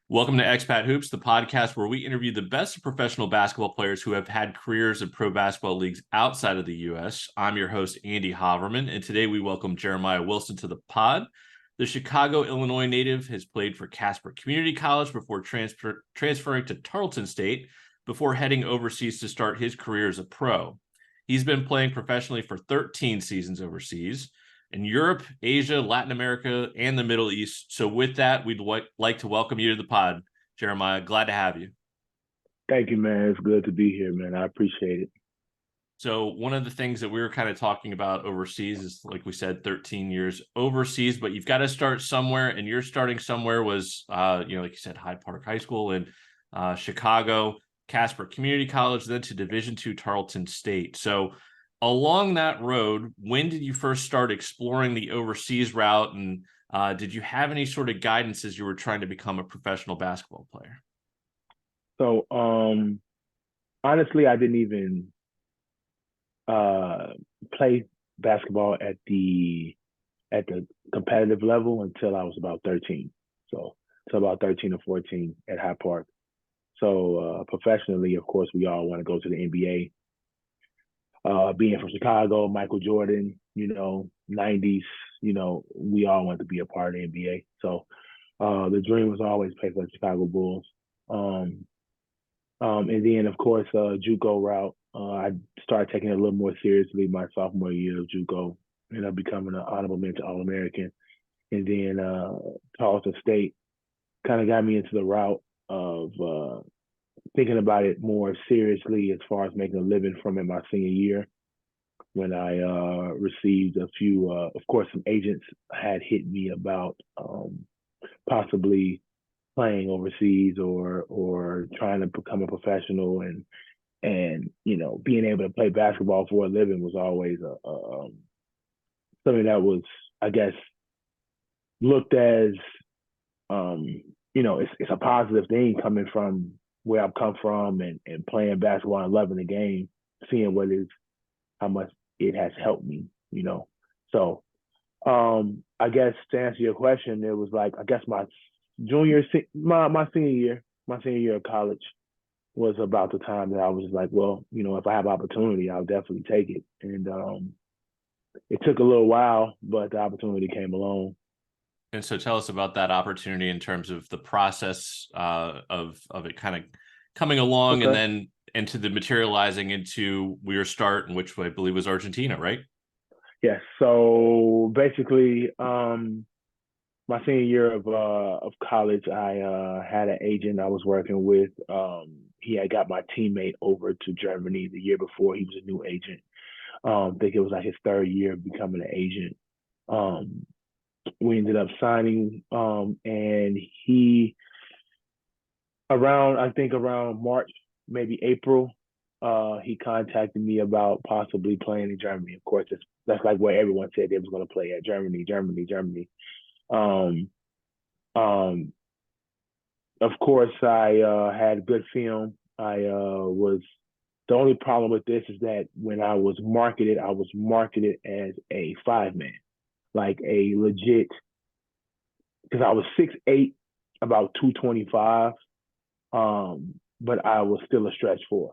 Welcome to Expat Hoops, the podcast where we interview the best of professional basketball players who have had careers in pro basketball leagues outside of the U.S. I'm your host, Andy Haverman, and today we welcome Jeremiah Wilson to the pod. The Chicago, Illinois native has played for Casper Community College before transferring to Tarleton State before heading overseas to start his career as a pro. He's been playing professionally for 13 seasons overseas in Europe, Asia, Latin America, and the Middle East. So with that, we'd like to welcome you to the pod, Jeremiah. Glad to have you. Thank you, man. It's good to be here, man. I appreciate it. So one of the things that we were kind of talking about overseas is, like we said, 13 years overseas, but you've got to start somewhere, and your starting somewhere was, like you said, Hyde Park High School in Chicago, Casper Community College, then to Division II Tarleton State. So along that road, when did you first start exploring the overseas route, and did you have any sort of guidance as you were trying to become a professional basketball player? So, honestly, I didn't even play basketball at the competitive level until I was about 13. So, about 13 or 14 at Hyde Park. So, professionally, of course, we all want to go to the NBA. Being from Chicago, Michael Jordan, 90s, we all want to be a part of the NBA. So the dream was always play for the Chicago Bulls. And then, of course, JUCO route. I started taking it a little more seriously my sophomore year of JUCO, ended up becoming an honorable mention All-American. And then Tarleton State kind of got me into the route of thinking about it more seriously as far as making a living from it my senior year, when I received a few, of course, some agents had hit me about possibly playing overseas or trying to become a professional, and being able to play basketball for a living was always something that was, I guess, looked as it's a positive thing coming from where I've come from and playing basketball and loving the game, seeing how much it has helped me, So I guess to answer your question, it was like, I guess my senior year of college was about the time that I was like, well, if I have opportunity, I'll definitely take it. And it took a little while, but the opportunity came along. And so tell us about that opportunity in terms of the process of it kind of coming along, Okay. and then into the materializing into your start, in which I believe was Argentina, right? Yes. So basically, my senior year of college, I had an agent I was working with. He had got my teammate over to Germany the year before. He was a new agent. I think it was like his third year of becoming an agent. We ended up signing, and he around March, maybe April, he contacted me about possibly playing in Germany. Of course, that's like where everyone said they was going to play at, Germany. Um, um, of course, I had good film. I was The only problem with this is that when I was marketed as a 5-man, like a legit, because I was 6'8", about 225, but I was still a stretch 4.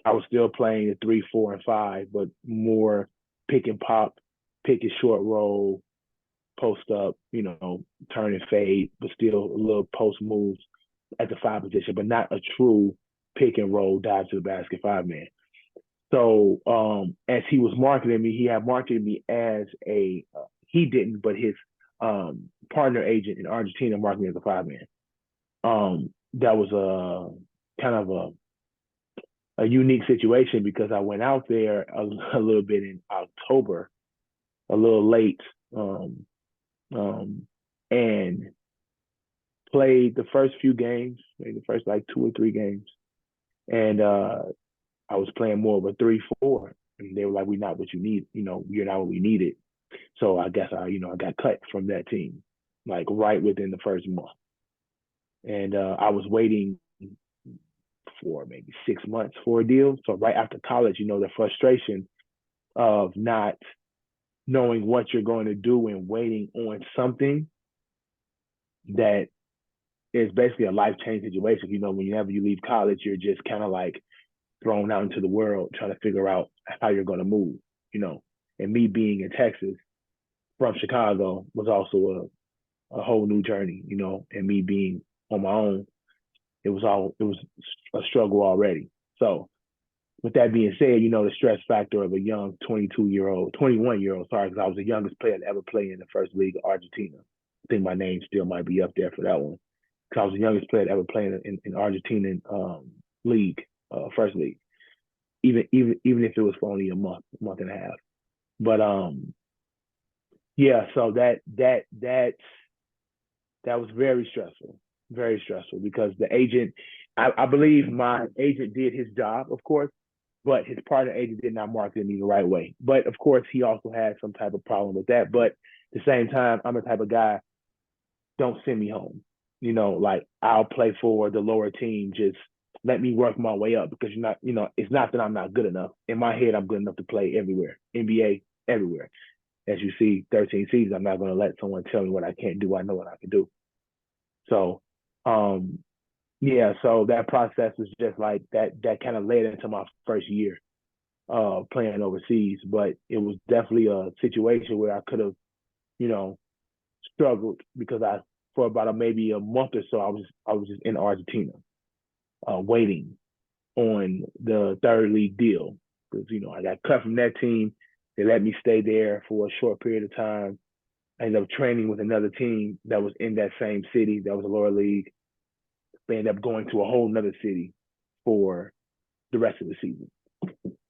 I was still playing the 3, 4, and 5, but more pick and pop, pick and short roll, post up, turn and fade, but still a little post moves at the 5 position, but not a true pick and roll dive to the basket 5-man. So as he was marketing me, he had marketed me as he didn't, but his partner agent in Argentina marketed me as a 5-man. That was a kind of a unique situation because I went out there a little bit in October, a little late, and played the first few games, maybe the first like 2 or 3 games. And I was playing more of a 3-4. And they were like, we're not what you need. You're not what we needed. So I guess I got cut from that team, like right within the first month. And I was waiting for maybe 6 months for a deal. So right after college, the frustration of not knowing what you're going to do and waiting on something that is basically a life-changing situation. Whenever you leave college, you're just kind of like thrown out into the world trying to figure out how you're going to move, And me being in Texas from Chicago was also a whole new journey, and me being on my own, it was a struggle already. So with that being said, the stress factor of a young 21-year-old, sorry, because I was the youngest player to ever play in the first league of Argentina. I think my name still might be up there for that one. Because I was the youngest player to ever play in Argentinian league, first league. Even if it was for only a month and a half. But yeah, so that was very stressful because the agent, I believe my agent did his job, of course, but his partner agent did not market me the right way. But of course, he also had some type of problem with that. But at the same time, I'm the type of guy, don't send me home. Like I'll play for the lower team, just let me work my way up because it's not that I'm not good enough. In my head, I'm good enough to play everywhere, NBA, everywhere. As you see, 13 seasons, I'm not going to let someone tell me what I can't do. I know what I can do. So, yeah, so that process was just like that kind of led into my first year playing overseas. But it was definitely a situation where I could have, struggled because for about maybe a month or so, I was just in Argentina waiting on the third league deal because, I got cut from that team. They let me stay there for a short period of time. I ended up training with another team that was in that same city that was a lower league. They ended up going to a whole nother city for the rest of the season.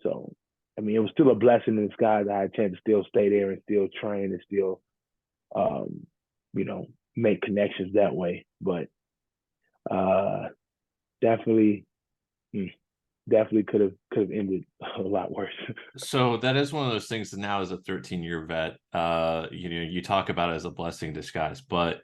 So, I mean, it was still a blessing in disguise. I had a chance to still stay there and still train and still, make connections that way. But definitely could have ended a lot worse. So that is one of those things that now as a 13-year vet, you talk about it as a blessing in disguise, but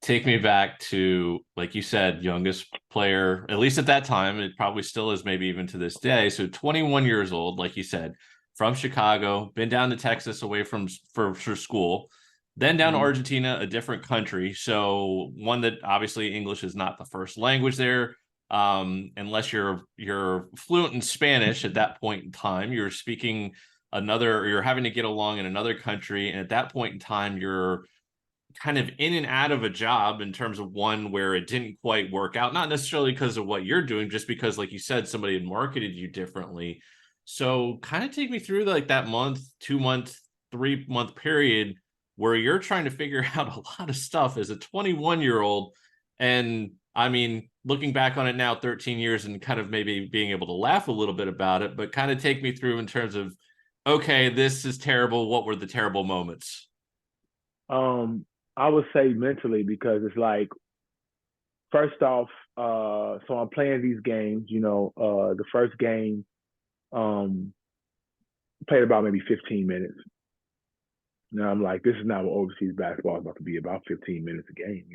take me back to, like you said, youngest player, at least at that time, it probably still is maybe even to this day. So 21 years old, like you said, from Chicago, been down to Texas away for school, then down to Argentina, a different country. So one that obviously English is not the first language there. Unless you're fluent in Spanish at that point in time, you're speaking you're having to get along in another country. And at that point in time, you're kind of in and out of a job in terms of one where it didn't quite work out, not necessarily because of what you're doing, just because, like you said, somebody had marketed you differently. So kind of take me through like that month, 2 month, 3 month period where you're trying to figure out a lot of stuff as a 21-year-old. And I mean, looking back on it now, 13 years and kind of maybe being able to laugh a little bit about it, but kind of take me through in terms of, okay, this is terrible. What were the terrible moments? I would say mentally because it's like, first off, so I'm playing these games, the first game, played about maybe 15 minutes. Now I'm like, this is not what overseas basketball is about to be, about 15 minutes a game,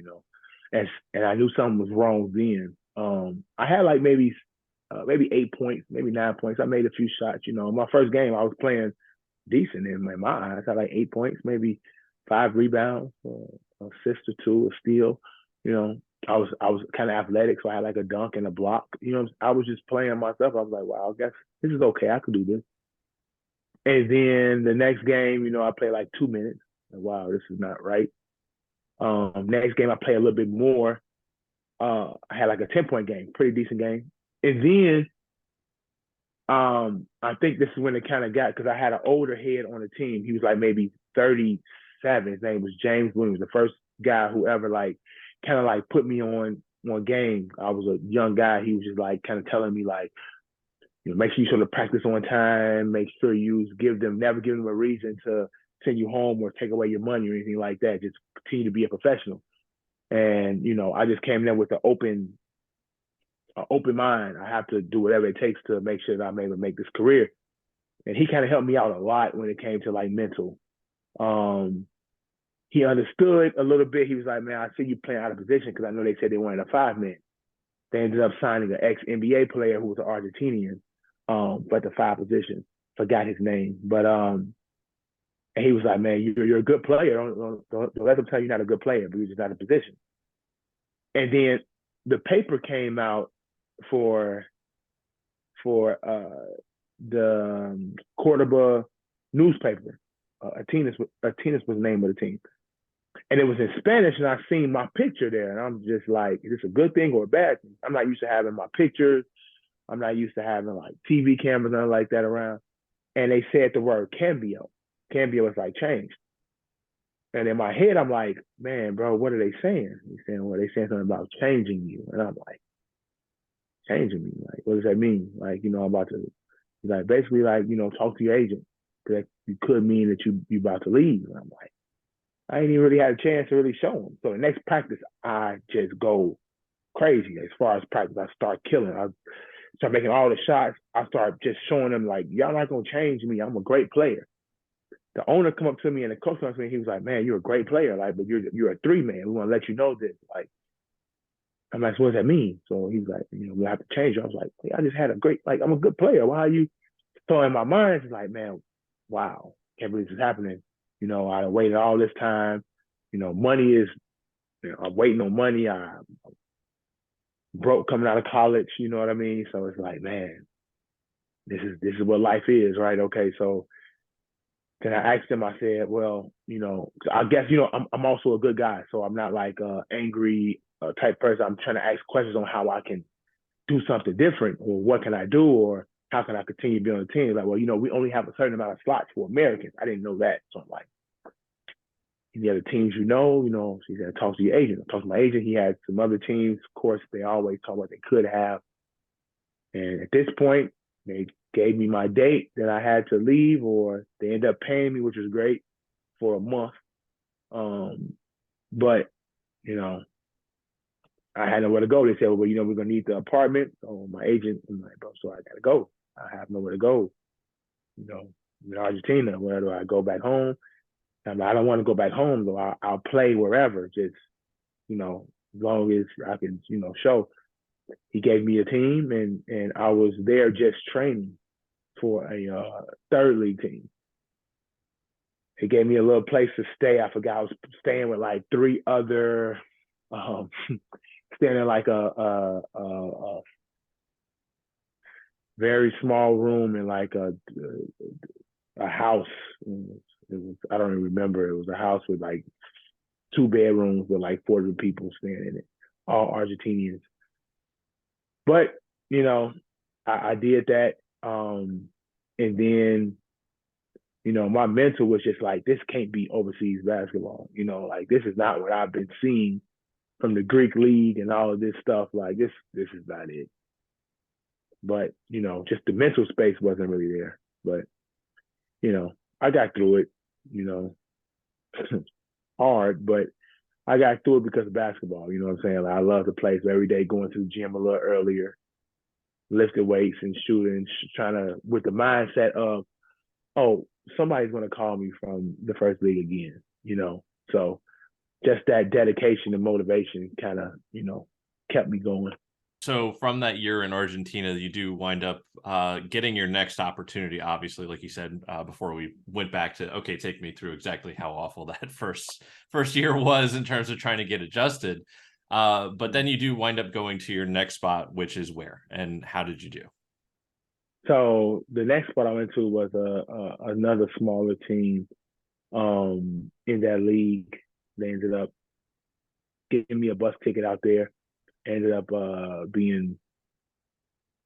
And I knew something was wrong then. I had like maybe 8 points, maybe 9 points. I made a few shots, My first game, I was playing decent in my eyes. I had like 8 points, maybe 5 rebounds, assist or 2, a steal. I was kind of athletic, so I had like a dunk and a block. I was just playing myself. I was like, wow, I guess this is okay. I could do this. And then the next game, I played like 2 minutes. Like, wow, this is not right. Next game, I played a little bit more. I had like a 10-point game, pretty decent game. And then I think this is when it kind of got, because I had an older head on the team. He was like maybe 37. His name was James Williams, the first guy who ever like kind of like put me on one game. I was a young guy. He was just like kind of telling me like, make sure you sort of practice on time. Make sure you never give them a reason to send you home or take away your money or anything like that. Just continue to be a professional. And I just came there with an open mind. I have to do whatever it takes to make sure that I'm able to make this career. And he kind of helped me out a lot when it came to like mental. He understood a little bit. He was like, man, I see you playing out of position because I know they said they wanted a 5-man. They ended up signing an ex-NBA player who was an Argentinian, but the 5 position. Forgot his name. But and he was like, man, you're a good player. Don't let them tell you you're not a good player, but you're just not in position. And then the paper came out for the Cordoba newspaper. Atenas was the name of the team, and it was in Spanish. And I seen my picture there, and I'm just like, is this a good thing or a bad thing? I'm not used to having my pictures. I'm not used to having like TV cameras, nothing like that around. And they said the word cambio. Cambio is like change. And in my head, I'm like, man, bro, what are they saying? He's saying, well, they saying something about changing you. And I'm like, changing me? Like, what does that mean? Like, I'm about to, like, basically, like, talk to your agent. Because it could mean that you about to leave. And I'm like, I ain't even really had a chance to really show them. So the next practice, I just go crazy. As far as practice, I start killing. I start making all the shots. I start just showing them, like, y'all not going to change me. I'm a great player. The owner come up to me and the coach comes to me. He was like, "Man, you're a great player. Like, but you're a 3-man. We want to let you know this." Like, I'm like, "So "What does that mean?" So he's like, "We'll have to change." I was like, hey, "I just had a great. Like, I'm a good player. Why are you?" So in my mind, it's like, "Man, wow, can't believe this is happening." I waited all this time. Money is. I'm waiting on money. I'm broke coming out of college. You know what I mean? So it's like, man, this is what life is, right? Okay, so then I asked him, I said, well, I guess, I'm also a good guy. So I'm not like angry type person. I'm trying to ask questions on how I can do something different, or what can I do, or how can I continue to be on the team? Like, well, we only have a certain amount of slots for Americans. I didn't know that. So I'm like, any other teams, she said, talk to your agent. I talked to my agent. He had some other teams. Of course, they always talk what they could have. And at this point, they gave me my date that I had to leave, or they ended up paying me, which was great, for a month. But I had nowhere to go. They said, well, we're gonna need the apartment. So my agent, I'm like, bro, so I gotta go. I have nowhere to go. In Argentina, where do I go back home? I'm like, I don't want to go back home though. I'll play wherever, just as long as I can, show. He gave me a team, and I was there just training for a third league team. He gave me a little place to stay. I forgot, I was staying with like 3 other, staying in like a very small room in like a house. I don't even remember. It was a house with like 2 bedrooms with like 40 people staying in it, all Argentinians. But I did that, and then my mental was just like, this can't be overseas basketball. Like, this is not what I've been seeing from the Greek league and all of this stuff. Like, this is not it. But just the mental space wasn't really there. But I got through it. Hard, but I got through it because of basketball. You know what I'm saying? Like, I love to play. So every day going to the gym a little earlier, lifting weights and shooting, trying to, with the mindset of, oh, somebody's going to call me from the first league again. So just that dedication and motivation kind of, kept me going. So from that year in Argentina, you do wind up getting your next opportunity, obviously, like you said, before we went back to, okay, take me through exactly how awful that first year was in terms of trying to get adjusted. But then you do wind up going to your next spot, which is where, and how did you do? So the next spot I went to was another smaller team in that league. They ended up giving me a bus ticket out there. Ended up being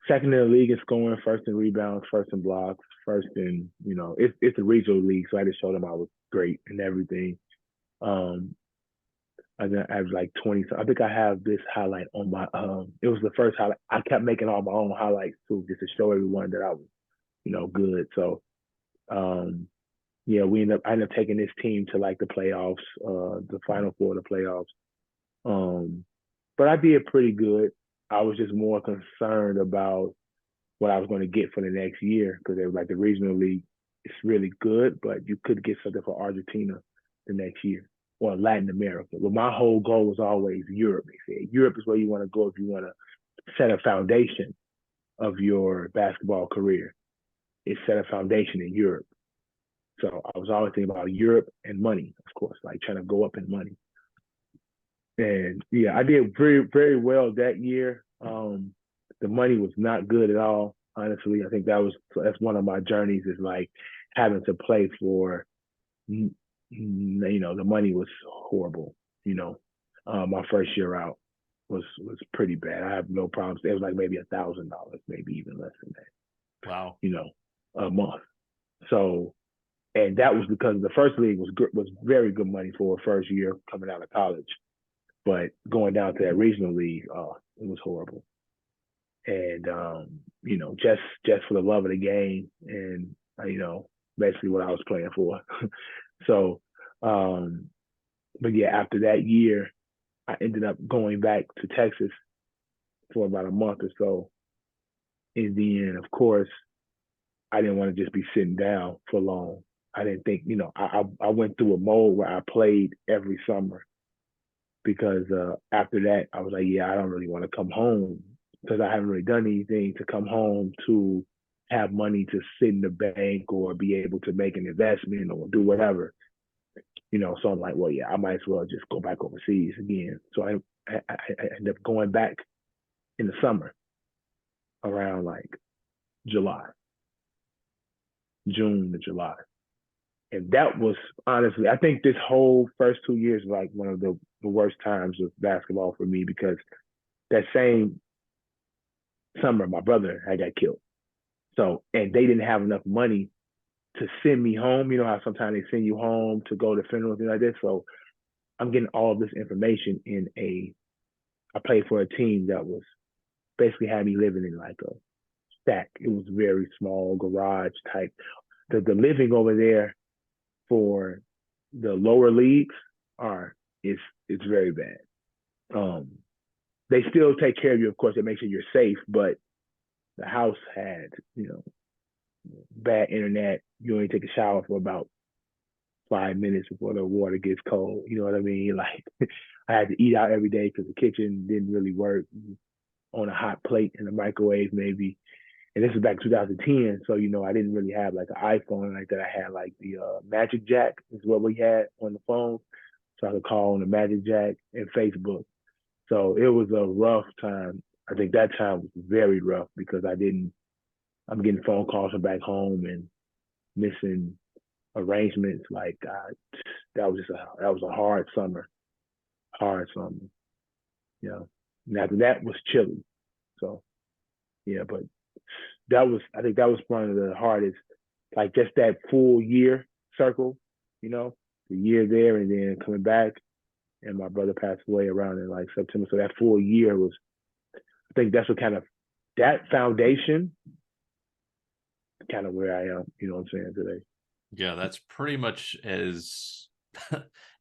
second in the league in scoring, first in rebounds, first in blocks, first in, it's a regional league, so I just showed them I was great and everything. I have like 20. I think I have this highlight on my. It was the first highlight. I kept making all my own highlights too, just to show everyone that I was, good. So, yeah, I ended up taking this team to like the playoffs, the Final Four of the playoffs. But I did pretty good. I was just more concerned about what I was going to get for the next year, because they were like, the regional league is really good, but you could get something for Argentina the next year, or Latin America. Well, my whole goal was always Europe. They said Europe is where you want to go if you want to set a foundation of your basketball career. It's set a foundation in Europe. So I was always thinking about Europe and money, of course, like trying to go up in money. And yeah, I did very, very well that year. The money was not good at all, honestly. I think that's one of my journeys is like having to play for, the money was horrible. You know, my first year out was pretty bad. I have no problems. It was like maybe $1,000, maybe even less than that. Wow. A month. So, and that was because the first league was very good money for a first year coming out of college. But going down to that regional league, it was horrible. And just for the love of the game, and basically what I was playing for. So, but yeah, after that year, I ended up going back to Texas for about a month or so. And then, of course, I didn't want to just be sitting down for long. I didn't think, I went through a mode where I played every summer because after that, I was like, yeah, I don't really want to come home because I haven't really done anything to come home to have money to sit in the bank or be able to make an investment or do whatever. So I'm like, well, yeah, I might as well just go back overseas again. So I ended up going back in the summer around like July, June to July. And that was honestly, I think this whole first 2 years was like one of the worst times of basketball for me because that same summer, my brother had got killed. So, and they didn't have enough money to send me home. You know how sometimes they send you home to go to funerals and like this. So I'm getting all of this information I played for a team that was basically had me living in like a stack. It was very small garage type. The living over there for the lower leagues it's very bad. They still take care of you, of course. They make sure you're safe, but the house had bad internet. You only take a shower for about 5 minutes before the water gets cold. You know what I mean? Like I had to eat out every day because the kitchen didn't really work on a hot plate in the microwave maybe. And this was back 2010, so I didn't really have like an iPhone like that. I had like the Magic Jack is what we had on the phone, so I could call on the Magic Jack and Facebook. So it was a rough time. I think that time was very rough because I'm getting phone calls from back home and missing arrangements. Like that was a hard summer, hard summer. And after that was chilly. So yeah, but I think that was one of the hardest, like just that full year circle, the year there and then coming back. And my brother passed away around in like September. So that full year was, I think that's what kind of, that foundation, kind of where I am, you know what I'm saying, today. Yeah, that's pretty much as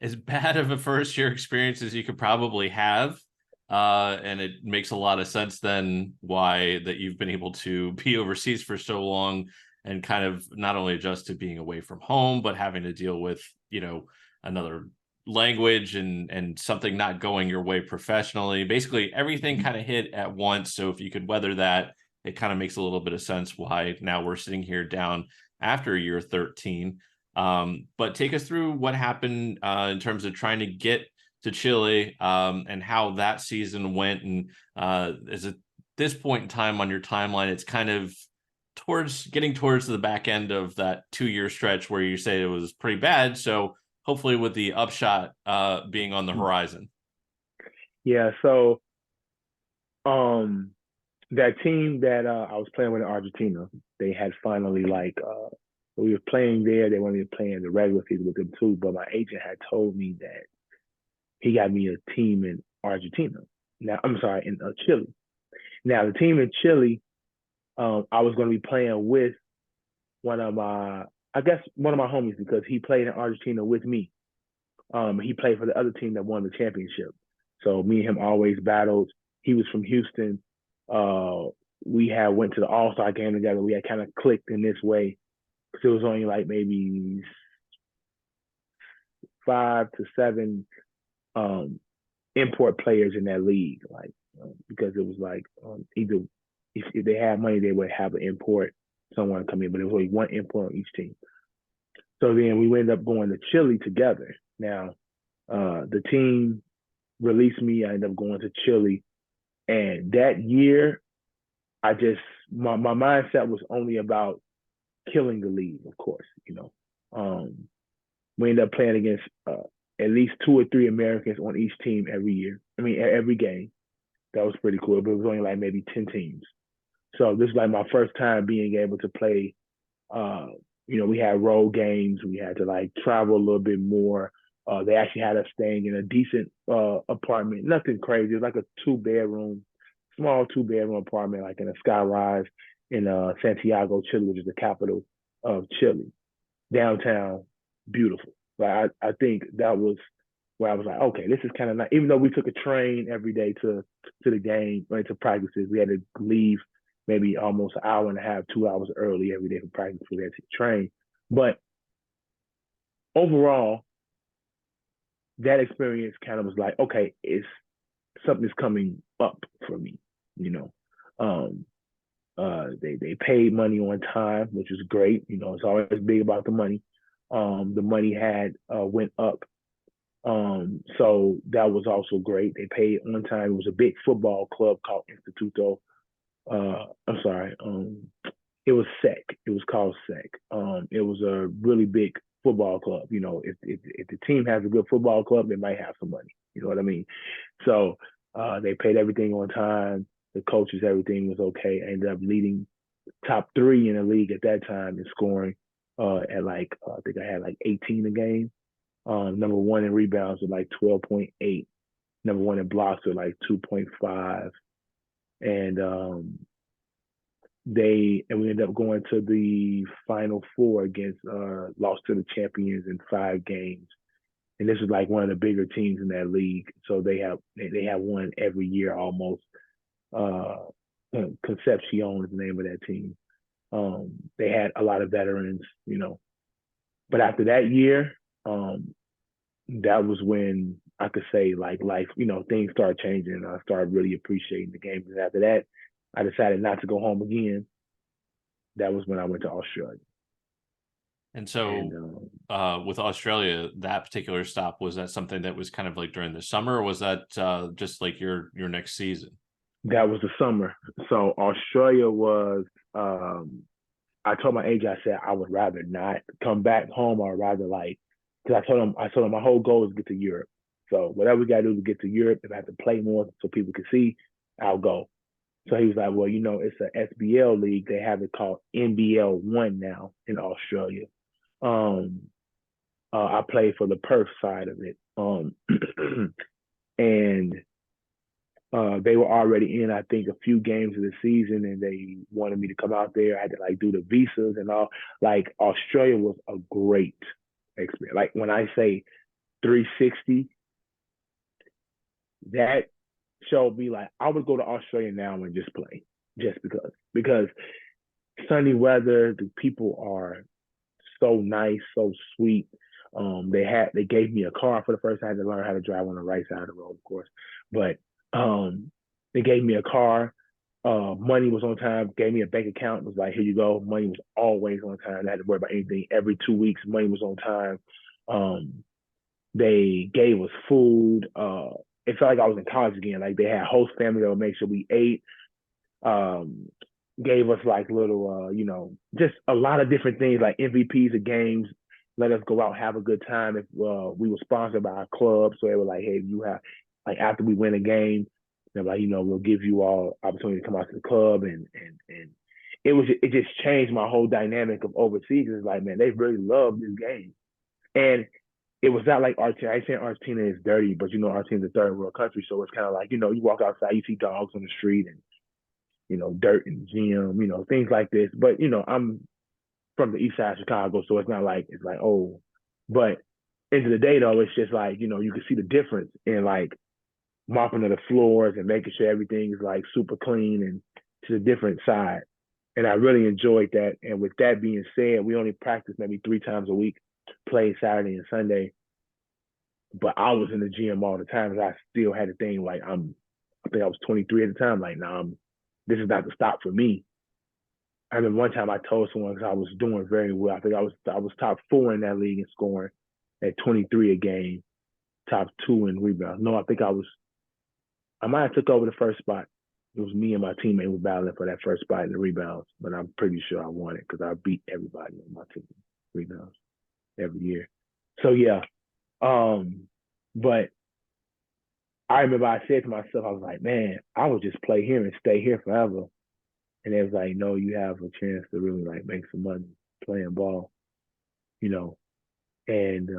as bad of a first year experience as you could probably have. And it makes a lot of sense then why that you've been able to be overseas for so long and kind of not only adjust to being away from home, but having to deal with, another language and something not going your way professionally. Basically, everything kind of hit at once. So if you could weather that, it kind of makes a little bit of sense why now we're sitting here down after year 13. But take us through what happened in terms of trying to get to Chile and how that season went. And is it this point in time on your timeline, it's kind of getting towards the back end of that 2-year stretch where you say it was pretty bad. So hopefully with the upshot being on the horizon. Yeah. So that team that I was playing with in Argentina, they had finally we were playing there. They wanted me to play in the regular season with them too. But my agent had told me that he got me a team in Argentina. Now, I'm sorry, in Chile. Now, the team in Chile, I was going to be playing with one of my homies because he played in Argentina with me. He played for the other team that won the championship. So me and him always battled. He was from Houston. We had went to the All-Star game together. We had kind of clicked in this way because it was only like maybe 5 to 7 import players in that league, because it was like either if they had money, they would have an import, someone come in, but it was only one import on each team. So then we ended up going to Chile together. Now, the team released me. I ended up going to Chile. And that year, my mindset was only about killing the league, of course, we ended up playing against at least 2 or 3 Americans on each team every year. I mean, every game. That was pretty cool, but it was only like maybe 10 teams. So this is like my first time being able to play. Uh, we had road games. We had to like travel a little bit more. They actually had us staying in a decent apartment. Nothing crazy. It was like a small 2 bedroom apartment, like in a skyrise in Santiago, Chile, which is the capital of Chile. Downtown, beautiful. Like I think that was where I was like, okay, this is kind of nice. Even though we took a train every day to the game, right, to practices, we had to leave maybe almost an hour and a half, 2 hours early every day for practice. We had to train, but overall, that experience kind of was like, okay, it's something's coming up for me, you know. Um, they paid money on time, which is great. It's always big about the money. The money had went up. So that was also great. They paid on time. It was a big football club called Instituto. I'm sorry. It was SEC. It was called SEC. It was a really big football club. If the team has a good football club, they might have some money. You know what I mean? So they paid everything on time. The coaches, everything was okay. I ended up leading top 3 in the league at that time in scoring. At like I think I had like 18 a game. Number 1 in rebounds with like 12.8. Number 1 in blocks with like 2.5. And we ended up going to the Final Four against lost to the champions in 5 games. And this is like one of the bigger teams in that league. So they have won every year almost. Concepcion is the name of that team. They had a lot of veterans, But after that year, that was when I could say like life, things started changing and I started really appreciating the game. And after that, I decided not to go home again. That was when I went to Australia. And so with Australia, that particular stop, was that something that was kind of like during the summer, or was that just like your next season? That was the summer. So Australia was I told my agent, I said I would rather not come back home. Or rather like, because I told him my whole goal is to get to Europe. So whatever we got to do to get to Europe, if I have to play more so people can see, I'll go. So he was like, well, it's an SBL league. They have it called NBL 1 now in Australia. I played for the Perth side of it. And they were already in, I think, a few games of the season, and they wanted me to come out there. I had to like do the visas and all. Like Australia was a great experience. Like when I say 360, that showed me like I would go to Australia now and just play, just because sunny weather, the people are so nice, so sweet. They gave me a car for the first time. I had to learn how to drive on the right side of the road, of course. But they gave me a car. Money was on time. Gave me a bank account. It was like, here you go. Money was always on time. I had to worry about anything. Every 2 weeks, money was on time. They gave us food. It felt like I was in college again. Like they had host family that would make sure we ate. Gave us like little, just a lot of different things like MVPs of games. Let us go out, have a good time. If we were sponsored by a club, so they were like, hey, you have like after we win a game, they're like, we'll give you all opportunity to come out to the club, and it just changed my whole dynamic of overseas. It's like, man, they really love this game, and it was not like Argentina. I ain't saying Argentina is dirty, but Argentina's a third world country, so it's kind of like you walk outside, you see dogs on the street and dirt in the gym, things like this. But I'm from the east side of Chicago, so it's not like it's like, oh, but end of the day though, it's just like, you can see the difference in like mopping of the floors and making sure everything is like super clean and to a different side. And I really enjoyed that. And with that being said, we only practice maybe 3 times a week, play Saturday and Sunday. But I was in the gym all the time because I still had a thing like I think I was 23 at the time. Like, nah, this is not the stop for me. I remember one time I told someone because I was doing very well. I think I was top 4 in that league in scoring at 23 a game. top 2 in rebounds. No, I might have took over the first spot. It was me and my teammate who battling for that first spot in the rebounds, but I'm pretty sure I won it because I beat everybody on my team rebounds every year. So yeah, but I remember I said to myself, I was like, man, I would just play here and stay here forever. And it was like, no, you have a chance to really like make some money playing ball, you know. And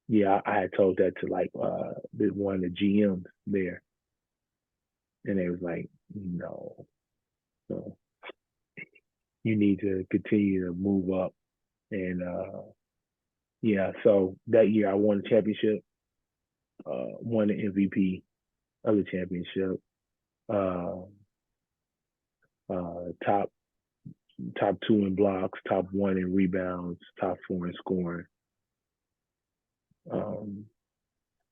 yeah, I had told that to like one of the GMs there, and they was like, no, so you need to continue to move up. And yeah, so that year I won the championship, won the MVP of the championship, uh, top 2 in blocks, top 1 in rebounds, top 4 in scoring.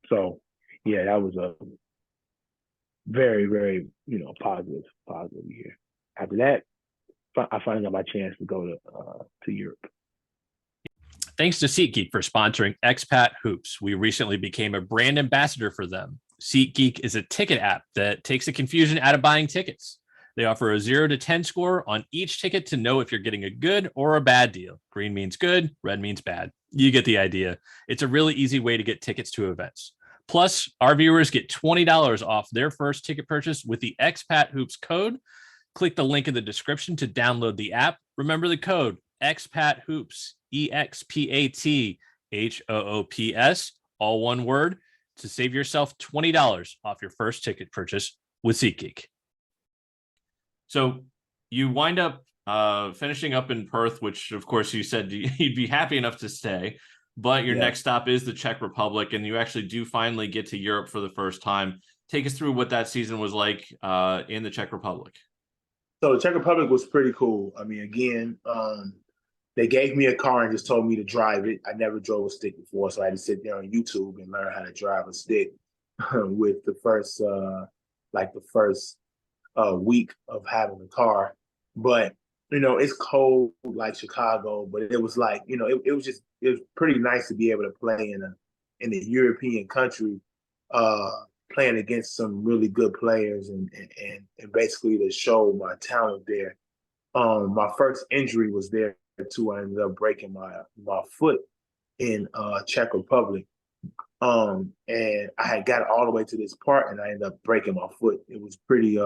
So yeah, that was a very, very, positive year. After that, I finally got my chance to go to Europe. Thanks to SeatGeek for sponsoring Expat Hoops. We recently became a brand ambassador for them. SeatGeek is a ticket app that takes the confusion out of buying tickets. They offer a 0 to 10 score on each ticket to know if you're getting a good or a bad deal. Green means good, red means bad. You get the idea. It's a really easy way to get tickets to events. Plus, our viewers get $20 off their first ticket purchase with the Expat Hoops code. Click the link in the description to download the app. Remember the code Expat Hoops, EXPATHOOPS, all one word, to save yourself $20 off your first ticket purchase with SeatGeek. So you wind up finishing up in Perth, which of course you said you'd be happy enough to stay, but your next stop is the Czech Republic, and you actually do finally get to Europe for the first time. Take us through what that season was like in the Czech Republic. So the Czech Republic was pretty cool. I mean, again, they gave me a car and just told me to drive it. I never drove a stick before, so I had to sit there on YouTube and learn how to drive a stick with the first week of having a car. But it's cold like Chicago, but it was like it was pretty nice to be able to play in a European country, playing against some really good players and basically to show my talent there. My first injury was there too. I ended up breaking my foot in Czech Republic. And I had got all the way to this part and I ended up breaking my foot. It was pretty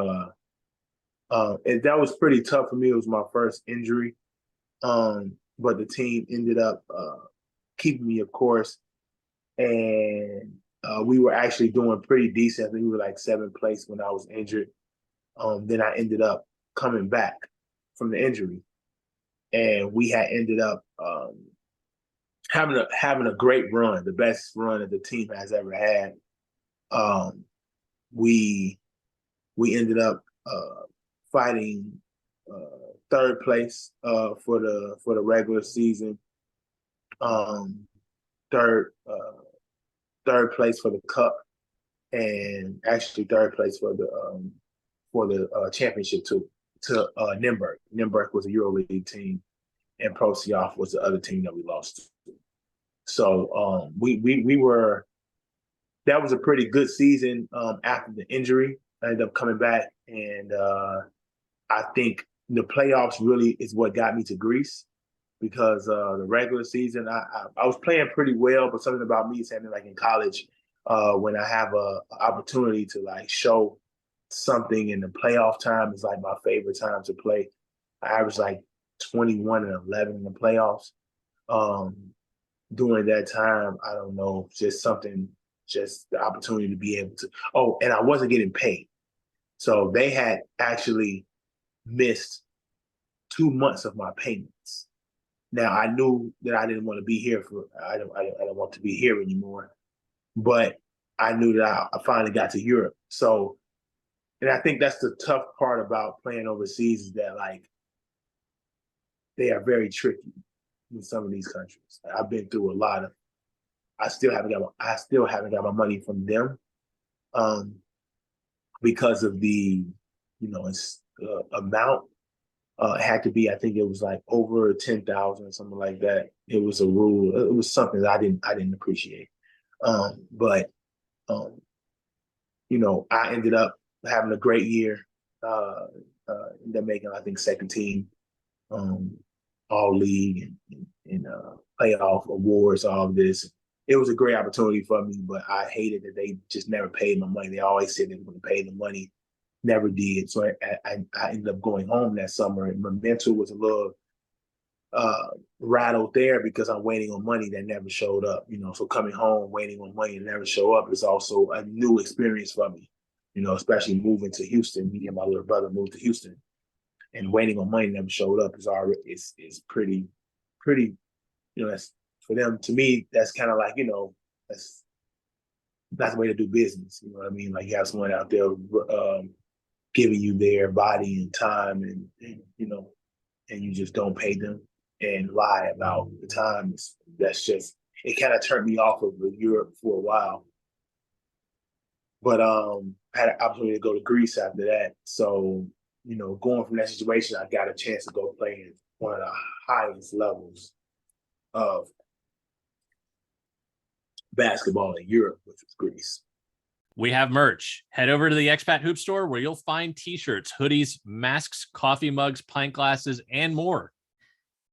and that was pretty tough for me. It was my first injury. But the team ended up keeping me, of course. And we were actually doing pretty decent. I think we were like 7th place when I was injured. Then I ended up coming back from the injury. And we had ended up having a great run, the best run that the team has ever had. We ended up fighting 3rd place for the regular season. Third place for the cup, and actually 3rd place for the championship to Nürnberg. Nürnberg was a EuroLeague team, and Prosiov was the other team that we lost to. So we were. That was a pretty good season. After the injury, I ended up coming back, and I think the playoffs really is what got me to Greece, because the regular season I was playing pretty well, but something about me is happening like in college, when I have a opportunity to like show something in the playoff time is like my favorite time to play. I averaged like 21 and 11 in the playoffs. During that time, I don't know, just the opportunity to be able to. Oh, and I wasn't getting paid, so they had actually missed 2 months of my payments. Now I knew that I didn't want to be here I don't want to be here anymore, but I knew that I finally got to Europe. So, and I think that's the tough part about playing overseas, is that like they are very tricky in some of these countries. I've been through a lot of. I still haven't got my money from them, because of the amount. It had to be, I think it was like over 10,000, something like that. It was a rule. It was something that I didn't appreciate. But I ended up having a great year. Ended up making, I think, second team, all league and playoff awards, all of this. It was a great opportunity for me, but I hated that they just never paid my money. They always said they were going to pay the money, never did. So I ended up going home that summer, and my mentor was a little rattled there because I'm waiting on money that never showed up. So coming home, waiting on money that never show up is also a new experience for me. Especially moving to Houston. Me and my little brother moved to Houston, and waiting on money never showed up is pretty. That's for them. To me, that's kind of like that's the way to do business. You know what I mean? Like you have someone out there giving you their body and time, and you just don't pay them and lie about the time. It kind of turned me off of Europe for a while. But had an opportunity to go to Greece after that. So, going from that situation, I got a chance to go play in one of the highest levels of basketball in Europe, which is Greece. We have merch. Head over to the Expat Hoop store where you'll find t-shirts, hoodies, masks, coffee mugs, pint glasses, and more.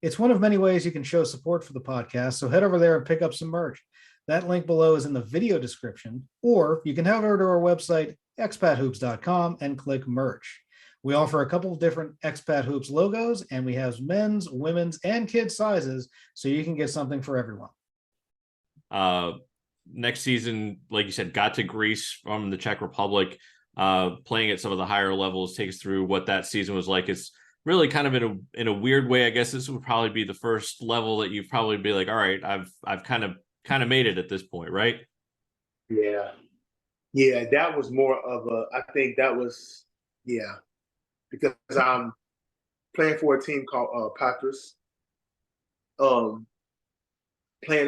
It's one of many ways you can show support for the podcast, so head over there and pick up some merch. That link below is in the video description, or you can head over to our website, expathoops.com, and click merch. We offer a couple of different Expat Hoops logos, and we have men's, women's, and kids sizes, so you can get something for everyone. Next season, like you said, got to Greece from the Czech Republic, playing at some of the higher levels. Take us through what that season was like. It's really kind of in a weird way. I guess this would probably be the first level that you'd probably be like, all right, I've kind of made it at this point, right? Yeah, that was more of I think that was, because I'm playing for a team called Patras, playing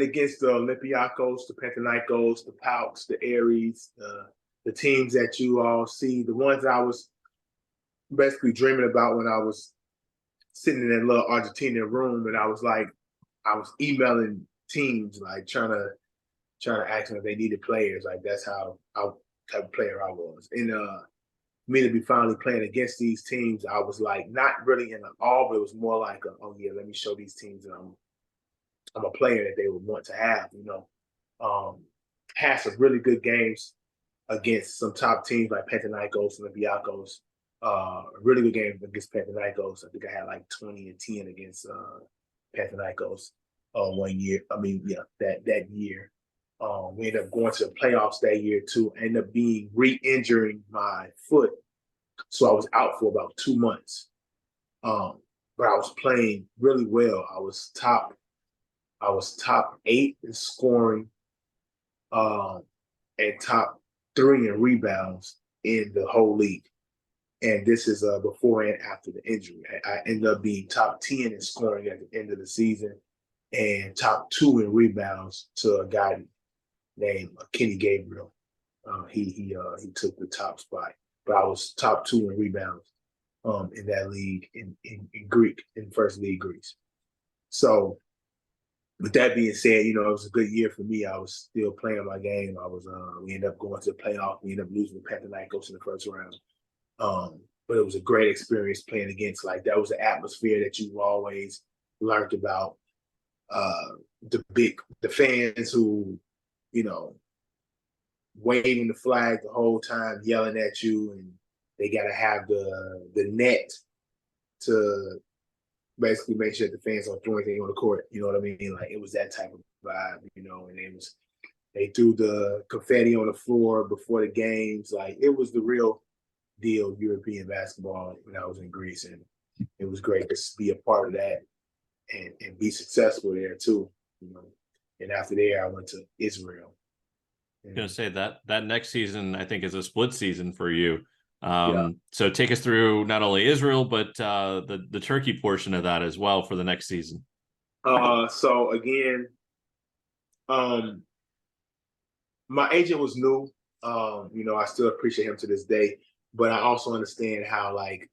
against the Olympiacos, the Panathinaikos, the Pauks, the Aries, the teams that you all see, the ones that I was basically dreaming about when I was sitting in that little Argentina room, and I was emailing teams, like trying to ask them if they needed players. Like that's how type of player I was. And me to be finally playing against these teams, I was like not really in awe, but it was more like, let me show these teams that I'm a player that they would want to have. Had some really good games against some top teams like Panathinaikos, Olympiacos. A really good game against Panathinaikos. I think I had like 20-10 against Panathinaikos 1 year. That year. We ended up going to the playoffs that year too. I ended up re-injuring my foot, so I was out for about 2 months. But I was playing really well. I was top 8 in scoring, and top 3 in rebounds in the whole league. And this is before and after the injury. I ended up being top 10 in scoring at the end of the season, and top 2 in rebounds to a guy named Kenny Gabriel. He took the top spot, but I was top 2 in rebounds in that league in Greek, in first league Greece. So with that being said, it was a good year for me. I was still playing my game. We ended up going to the playoff. We ended up losing to Panathinaikos in the first round. But it was a great experience playing against, like, that was the atmosphere that you always learned about. The fans who, waving the flag the whole time, yelling at you, and they got to have the net to basically make sure that the fans don't throw anything on the court. You know what I mean? Like, it was that type of vibe, and they threw the confetti on the floor before the games. Like, it was the real deal European basketball when I was in Greece, and it was great to be a part of that and be successful there too. And after there, I went to Israel. I was gonna say that next season, I think, is a split season for you. Yeah. So take us through not only Israel, but the Turkey portion of that as well for the next season. So again, my agent was new. I still appreciate him to this day, but I also understand how, like,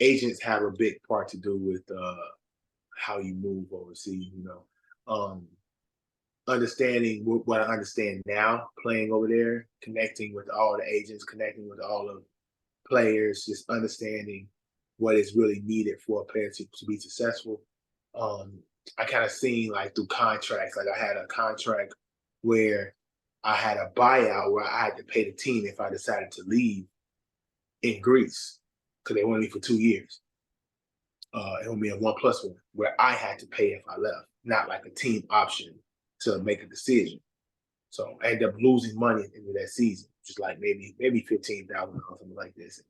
agents have a big part to do with how you move overseas. Understanding what I understand now, playing over there, connecting with all the agents, connecting with all of players, just understanding what is really needed for a player to be successful. I kind of seen like through contracts, like I had a contract where I had a buyout where I had to pay the team if I decided to leave in Greece because they wanted me for 2 years. It would be a 1+1 where I had to pay if I left, not like a team option to make a decision. So I ended up losing money into that season, just like maybe $15,000 or something like this.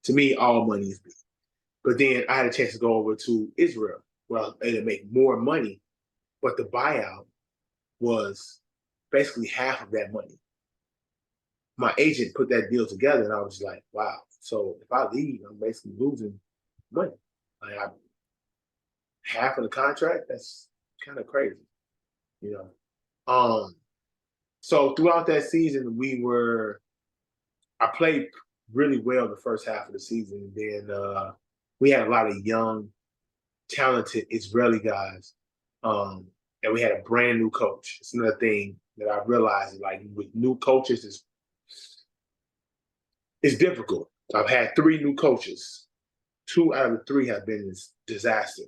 To me, all money is big. But then I had a chance to go over to Israel, where I was able to make more money, but the buyout was basically half of that money. My agent put that deal together, and I was like, wow. So if I leave, I'm basically losing money. Like half of the contract, that's kind of crazy, So throughout that season, I played really well the first half of the season. And then we had a lot of young, talented Israeli guys. And we had a brand new coach. It's another thing that I realized, like with new coaches, it's difficult. I've had 3 new coaches. 2 out of the 3 have been disaster.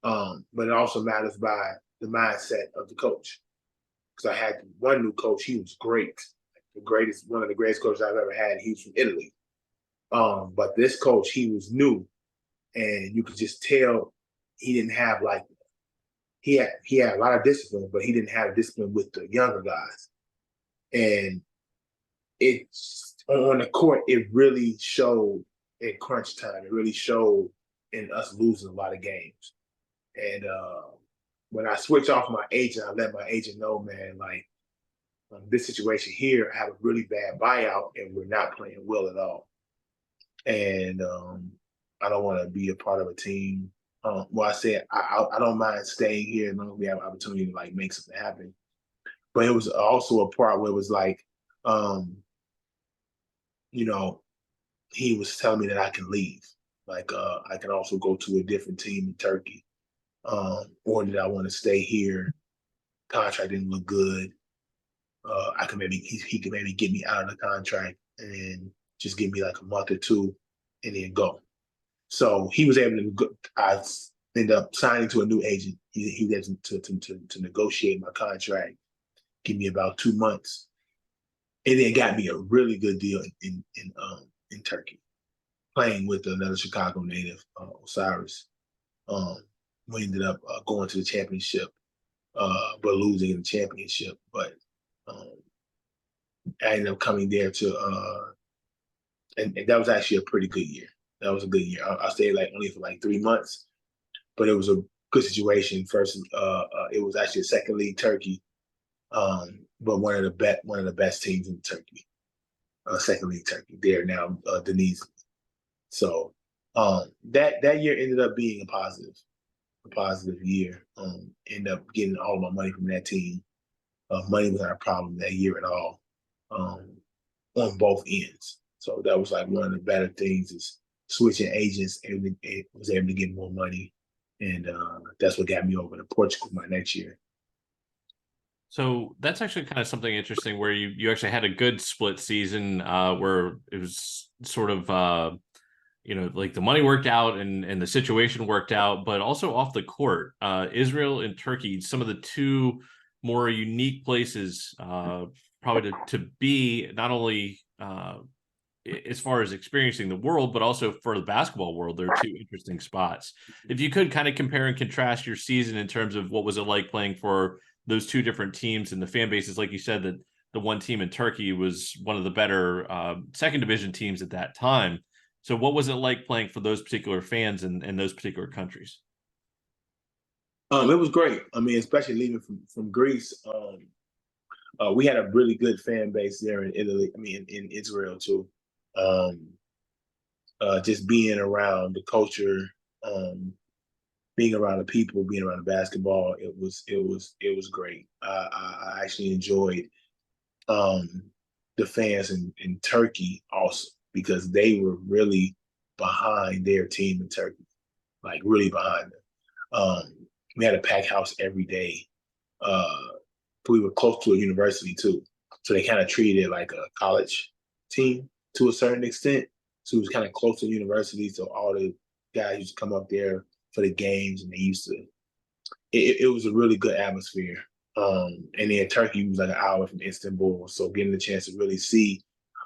But it also matters by the mindset of the coach. Because I had one new coach, he was great. One of the greatest coaches I've ever had. He was from Italy. But this coach, he was new. And you could just tell he didn't have he had a lot of discipline, but he didn't have discipline with the younger guys. And it's on the court, it really showed in crunch time. It really showed in us losing a lot of games. And when I switched off my agent, I let my agent know, man, like this situation here, I have a really bad buyout and we're not playing well at all. And I don't want to be a part of a team. Well, I said I don't mind staying here as long as we have an opportunity to like make something happen. But it was also a part where it was like, he was telling me that I can leave. Like I can also go to a different team in Turkey. Or did I want to stay here? Contract didn't look good. I can he could maybe get me out of the contract and then just give me like a month or 2 and then go. So he was able to go. I ended up signing to a new agent. He was able to negotiate my contract, give me about 2 months, and then got me a really good deal in Turkey, playing with another Chicago native, Osiris. We ended up going to the championship, but losing in the championship. But I ended up coming there and that was actually a pretty good year. That was a good year. I stayed only for 3 months, but it was a good situation. First, it was actually a second league Turkey, but one of the best teams in Turkey, second league Turkey. They're now Denise. So that year ended up being a positive year. Ended up getting all my money from that team. Money was not a problem that year at all, on both ends. So that was one of the better things is switching agents and was able to get more money. And that's what got me over to Portugal my next year. So that's actually kind of something interesting where you actually had a good split season where it was sort of, the money worked out and the situation worked out, but also off the court, Israel and Turkey, some of the 2 more unique places probably to be not only as far as experiencing the world, but also for the basketball world. They're 2 interesting spots. If you could kind of compare and contrast your season in terms of what was it like playing for those 2 different teams and the fan bases, like you said, that the one team in Turkey was one of the better second division teams at that time. So what was it like playing for those particular fans in those particular countries? It was great. I mean, especially leaving from Greece. We had a really good fan base there in Italy. I mean, in Israel too. Just being around the culture, being around the people, being around the basketball, it was great. I actually enjoyed the fans in Turkey also because they were really behind their team in Turkey, like really behind them. We had a packed house every day. We were close to a university too, so they kind of treated it like a college team to a certain extent. So it was kind of close to the university, so all the guys used to come up there for the games, and they used to. It was a really good atmosphere. And then Turkey was like an hour from Istanbul, so getting the chance to really see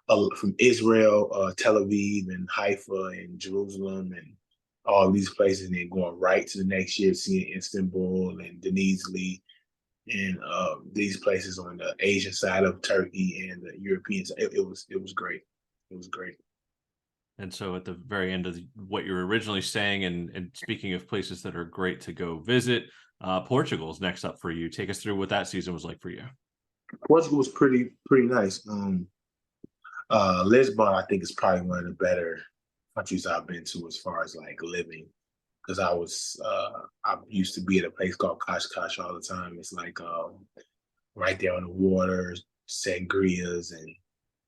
from Israel, Tel Aviv, and Haifa, and Jerusalem, and all these places, and then going right to the next year, seeing Istanbul and Denizli, and these places on the Asian side of Turkey and the European side. It was great. It was great. And so at the very end of what you were originally saying, and speaking of places that are great to go visit, Portugal is next up for you. Take us through what that season was like for you. Portugal was pretty nice. Lisbon, I think, is probably one of the better countries I've been to as far as like living, because I used to be at a place called Cascais all the time. It's like right there on the water, sangrias, and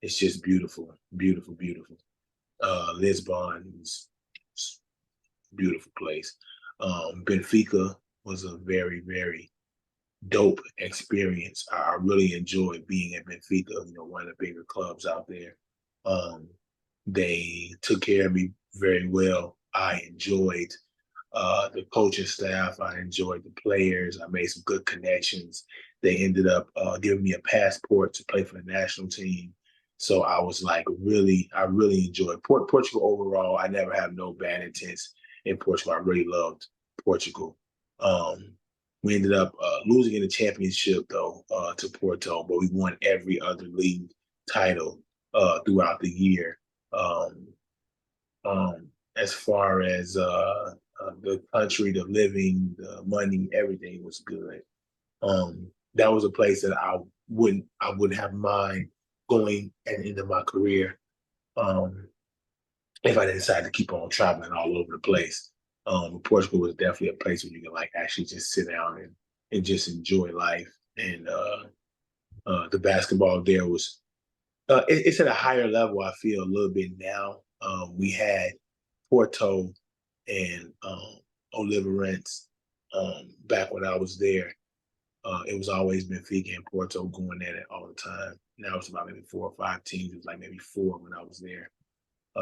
it's just beautiful, beautiful, beautiful. Lisbon is a beautiful place. Benfica was a very, very dope experience. I really enjoyed being at Benfica, one of the bigger clubs out there. They took care of me very well. I enjoyed the coaching staff. I enjoyed the players. I made some good connections. They ended up giving me a passport to play for the national team. So I was like, I really enjoyed Portugal overall. I never have no bad intents in Portugal. I really loved Portugal. We ended up losing in the championship, though, to Porto, but we won every other league title throughout the year. As far as the country, the living, the money, everything was good. That was a place that I wouldn't have mind going at the end of my career if I didn't decide to keep on traveling all over the place. Portugal was definitely a place where you can like actually just sit down and just enjoy life. And the basketball there was it's at a higher level, I feel, a little bit now. We had Porto and Oliveirense back when I was there. It was always Benfica and Porto going at it all the time. Now it's about maybe 4 or 5 teams. It was like maybe 4 when I was there.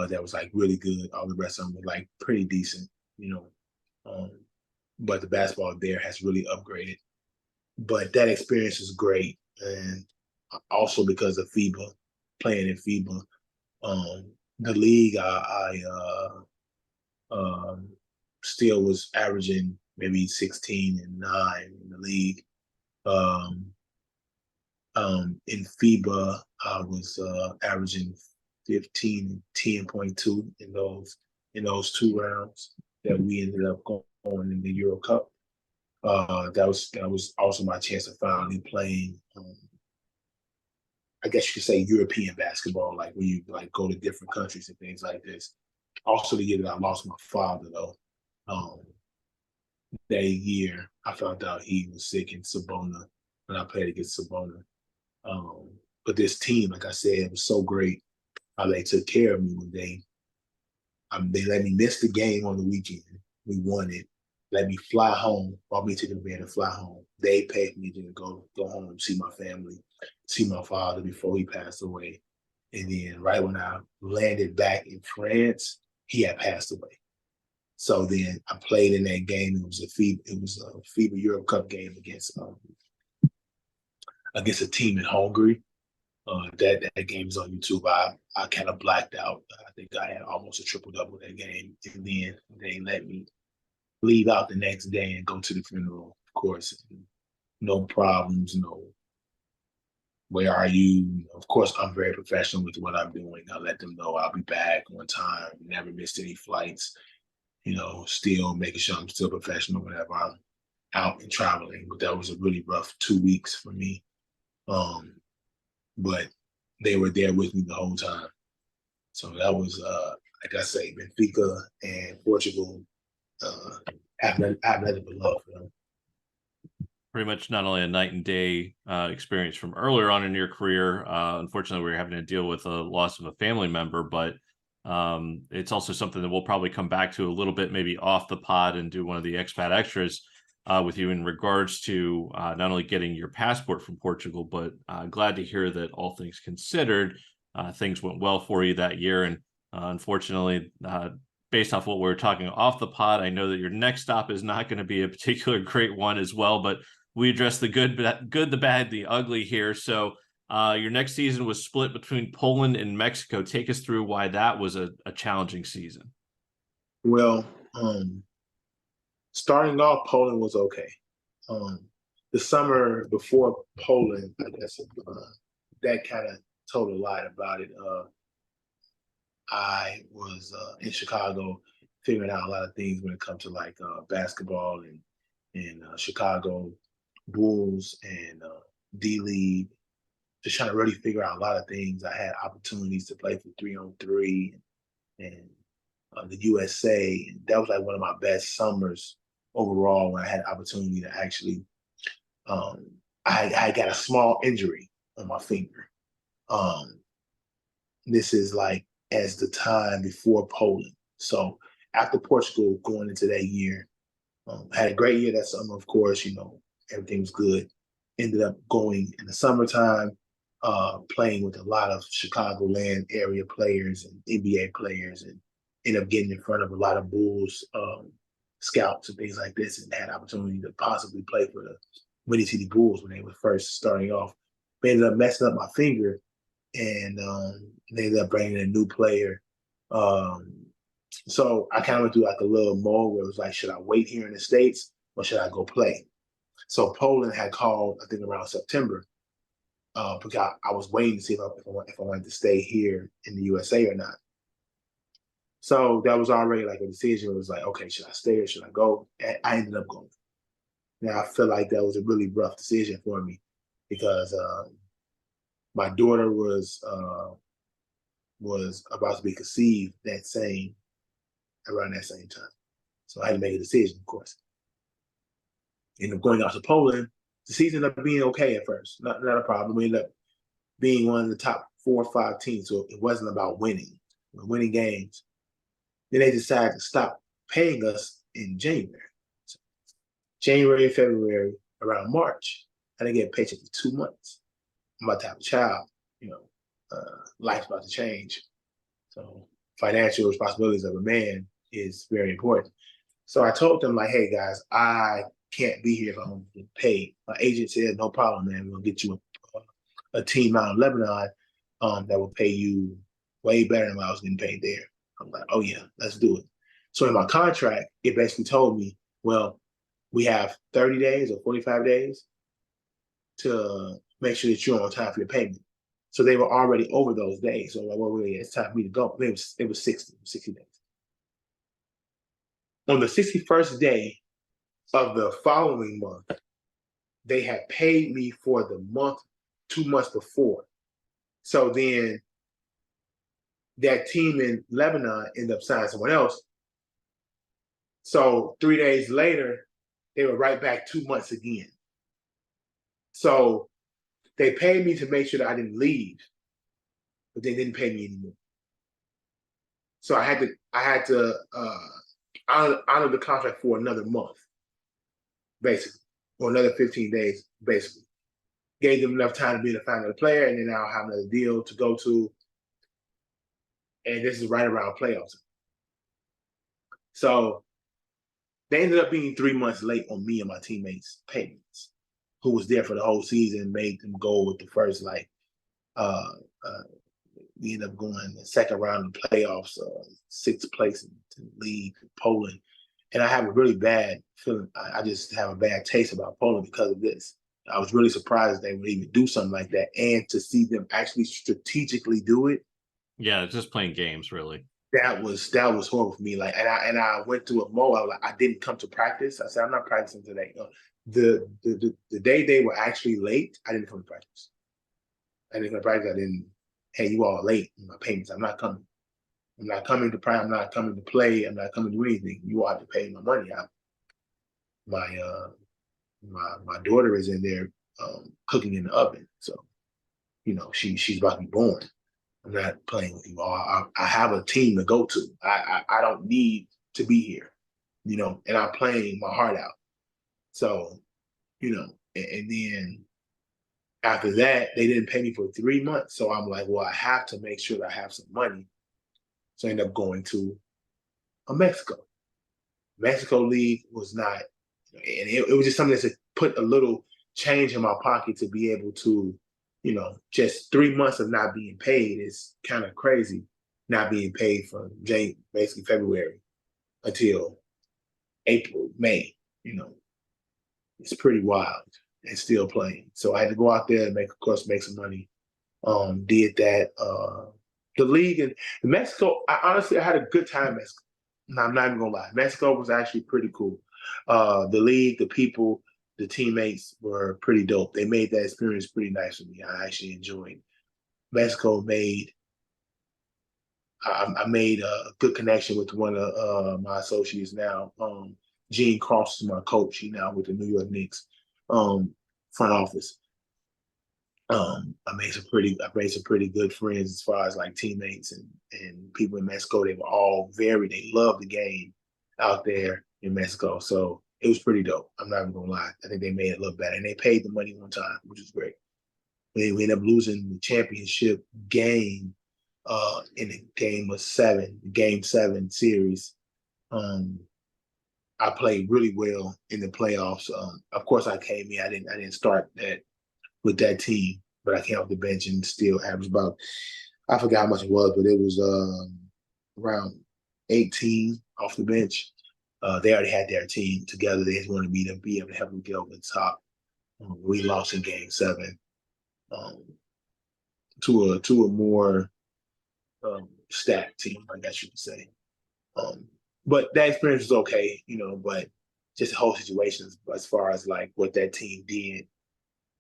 That was like really good. All the rest of them were like pretty decent, but the basketball there has really upgraded. But that experience is great, and also because of FIBA, playing in FIBA, the league I still was averaging maybe 16 and 9 in the league. In FIBA, I was averaging 15 and 10.2 in those 2 rounds that we ended up going in the Euro Cup. That was also my chance of finally playing. I guess you could say European basketball, like when you like go to different countries and things like this. Also, the year that I lost my father, though, that year I found out he was sick in Sabona when I played against Sabona. But this team, like I said, it was so great how they took care of me when they let me miss the game on the weekend. We won it. Let me fly home, bought me a ticket to bed and fly home. They paid me to go home and see my family, see my father before he passed away. And then right when I landed back in France, he had passed away. So then I played in that game. It was a FIBA Europe Cup game against a team in Hungary. That game is on YouTube. I kind of blacked out. I think I had almost a triple-double that game. And then they let me leave out the next day and go to the funeral, of course. No problems, no, where are you? Of course, I'm very professional with what I'm doing. I let them know I'll be back on time, never missed any flights, still making sure I'm still professional whenever I'm out and traveling. But that was a really rough 2 weeks for me. But they were there with me the whole time. So that was, like I say, Benfica and Portugal. I've nothing but love for them. Pretty much not only a night and day experience from earlier on in your career. Unfortunately, we were having to deal with a loss of a family member, but It's also something that we'll probably come back to a little bit, maybe off the pod, and do one of the expat extras with you in regards to not only getting your passport from Portugal, but glad to hear that all things considered, things went well for you that year. And unfortunately, based off what we were talking off the pod, I know that your next stop is not going to be a particular great one as well, but we addressed the good, the bad, the ugly here. So your next season was split between Poland and Mexico. Take us through why that was a challenging season. Well, starting off, Poland was okay. The summer before Poland, I guess that kind of told a lot about it. I was in Chicago figuring out a lot of things when it comes to like basketball and Chicago Bulls and D-League, just trying to really figure out a lot of things. I had opportunities to play for 3-on-3 and the USA. And that was like one of my best summers overall when I had opportunity to actually, I got a small injury on my finger. This is like as the time before Poland. So after Portugal going into that year, had a great year that summer, of course, everything was good. Ended up going in the summertime, playing with a lot of Chicagoland area players and NBA players, and ended up getting in front of a lot of Bulls scouts and things like this, and had opportunity to possibly play for the Windy City Bulls when they were first starting off. But ended up messing up my finger, and they ended up bringing in a new player. So I kind of went through like a little mode where it was like, should I wait here in the States or should I go play? So Poland had called, I think around September, because I was waiting to see if I wanted to stay here in the USA or not. So that was already like a decision. It was like, okay, should I stay or should I go? And I ended up going. Now I feel like that was a really rough decision for me because my daughter was about to be conceived around that same time. So I had to make a decision, of course. Ended up going out to Poland. The season ended up being okay at first, not a problem. We ended up being one of the top 4 or 5 teams, so it wasn't about winning. We were winning games. Then they decided to stop paying us in January. So January and February, around March, I didn't get a paycheck for 2 months. I'm about to have a child, life's about to change. So financial responsibilities of a man is very important. So I told them like, hey guys, I can't be here if I'm going to get paid. My agent said, no problem, man. We'll get you a team out in Lebanon that will pay you way better than what I was getting paid there. I'm like, oh yeah, let's do it. So in my contract, it basically told me, well, we have 30 days or 45 days to make sure that you're on time for your payment. So they were already over those days. So like, well, really, it's time for me to go. It was 60 days. On the 61st day of the following month, they had paid me for the month 2 months before. So then that team in Lebanon ended up signing someone else. So 3 days later, they were right back 2 months again. So they paid me to make sure that I didn't leave, but they didn't pay me anymore. So I had to honor the contract for another month, basically, or another 15 days, basically. Gave them enough time to be able to find another player, and then I'll have another deal to go to. And this is right around playoffs. So they ended up being 3 months late on me and my teammates' payments, who was there for the whole season, made them go with the first, we ended up going the second round of the playoffs, 6th place in the league, Poland. And I have a really bad feeling. I just have a bad taste about Poland because of this. I was really surprised they would even do something like that. And to see them actually strategically do it. Yeah, just playing games, really. That was horrible for me. And I went through a mode. I didn't come to practice. I said, I'm not practicing today. The day they were actually late, I didn't come to practice. I didn't, hey, you all are late in my payments. I'm not coming. I'm not coming to practice. I'm not coming to play. I'm not coming to do anything. You all have to pay my money out. My daughter is in there cooking in the oven. So, she's about to be born. I'm not playing with you all. I have a team to go to. I don't need to be here, and I'm playing my heart out. So, and then after that, they didn't pay me for 3 months. So I'm like, well, I have to make sure that I have some money. So I ended up going to Mexico. Mexico League was not, and it was just something that put a little change in my pocket to be able to, just 3 months of not being paid is kind of crazy. Not being paid from basically February until April, May, it's pretty wild and still playing. So I had to go out there and make some money. Did that. The league in Mexico, I had a good time in Mexico. No, I'm not even gonna lie. Mexico was actually pretty cool. The league, the people, the teammates were pretty dope. They made that experience pretty nice for me. I actually enjoyed. Mexico I made a good connection with one of my associates now. Gene Cross is my coach. He now with the New York Knicks front office. I made some pretty good friends as far as like teammates and people in Mexico. They loved the game out there in Mexico. So it was pretty dope. I'm not even gonna lie. I think they made it look better. And they paid the money on time, which is great. We ended up losing the championship game in the game 7 series. I played really well in the playoffs. Of course I came in. I didn't start that with that team, but I came off the bench and still averaged about, I forgot how much it was, but it was around 18 off the bench. They already had their team together. They just wanted me to be able to help them get over the top. We lost in game 7 to a more stacked team, I guess you could say. But that experience was okay, but just the whole situation as far as like what that team did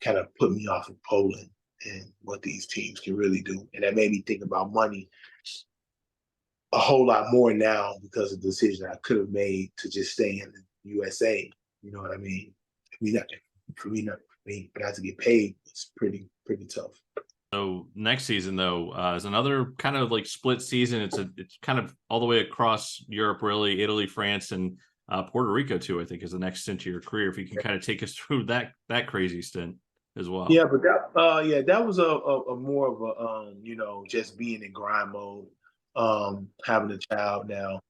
kind of put me off of Poland and what these teams can really do. And that made me think about money a whole lot more now because of the decision I could have made to just stay in the USA. You know what I mean? For me not to get paid was pretty tough. So next season though is another kind of like split season. It's kind of all the way across Europe, really. Italy, France, and Puerto Rico too, I think, is the next stint of your career. If you can kind of take us through that crazy stint as well. Yeah, but that was a more of a just being in grind mode, having a child now,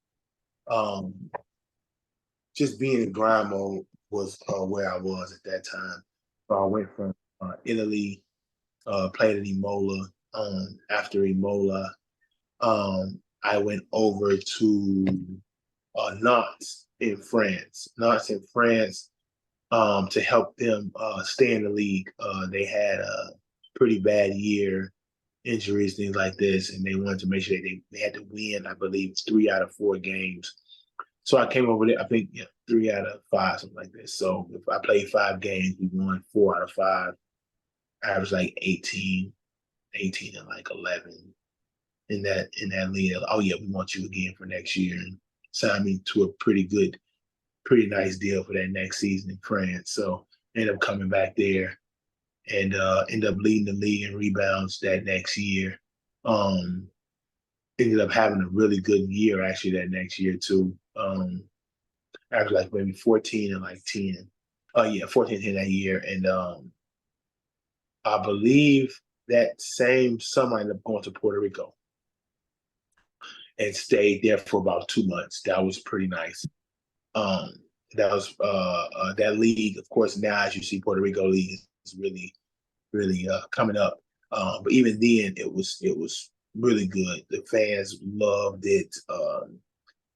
just being in grind mode was where I was at that time. So I went from Italy, played in Imola. After Imola, I went over to Nantes in France. To help them stay in the league. They had a pretty bad year, injuries, things like this, and they wanted to make sure they had to win, I believe, 3 out of 4 games. So I came over there, I think 3 out of 5, something like this. So if I played 5 games, we won 4 out of 5. I averaged like 18 and like 11 in that league. Oh yeah, we want you again for next year, and signed me to a pretty nice deal for that next season in France. So ended up coming back there and ended up leading the league in rebounds that next year. Ended up having a really good year actually that next year too. Averaged like maybe 14 and like 10. 14 and 10 that year. And I believe that same summer I ended up going to Puerto Rico and stayed there for about 2 months. That was pretty nice. That was that league, of course. Now, as you see, Puerto Rico league is really coming up. But even then, it was really good. The fans loved it.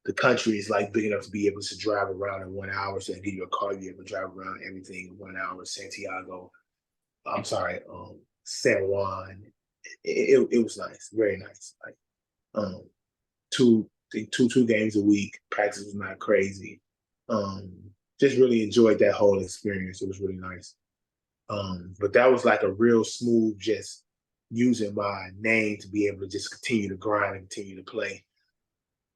The country is like big enough to be able to drive around in 1 hour. So they give you a car, you're able to drive around everything in 1 hour. San Juan. It was nice, very nice. Like two games a week. Practice was not crazy. Just really enjoyed that whole experience. It was really nice. But that was like a real smooth, just using my name to be able to just continue to grind and continue to play.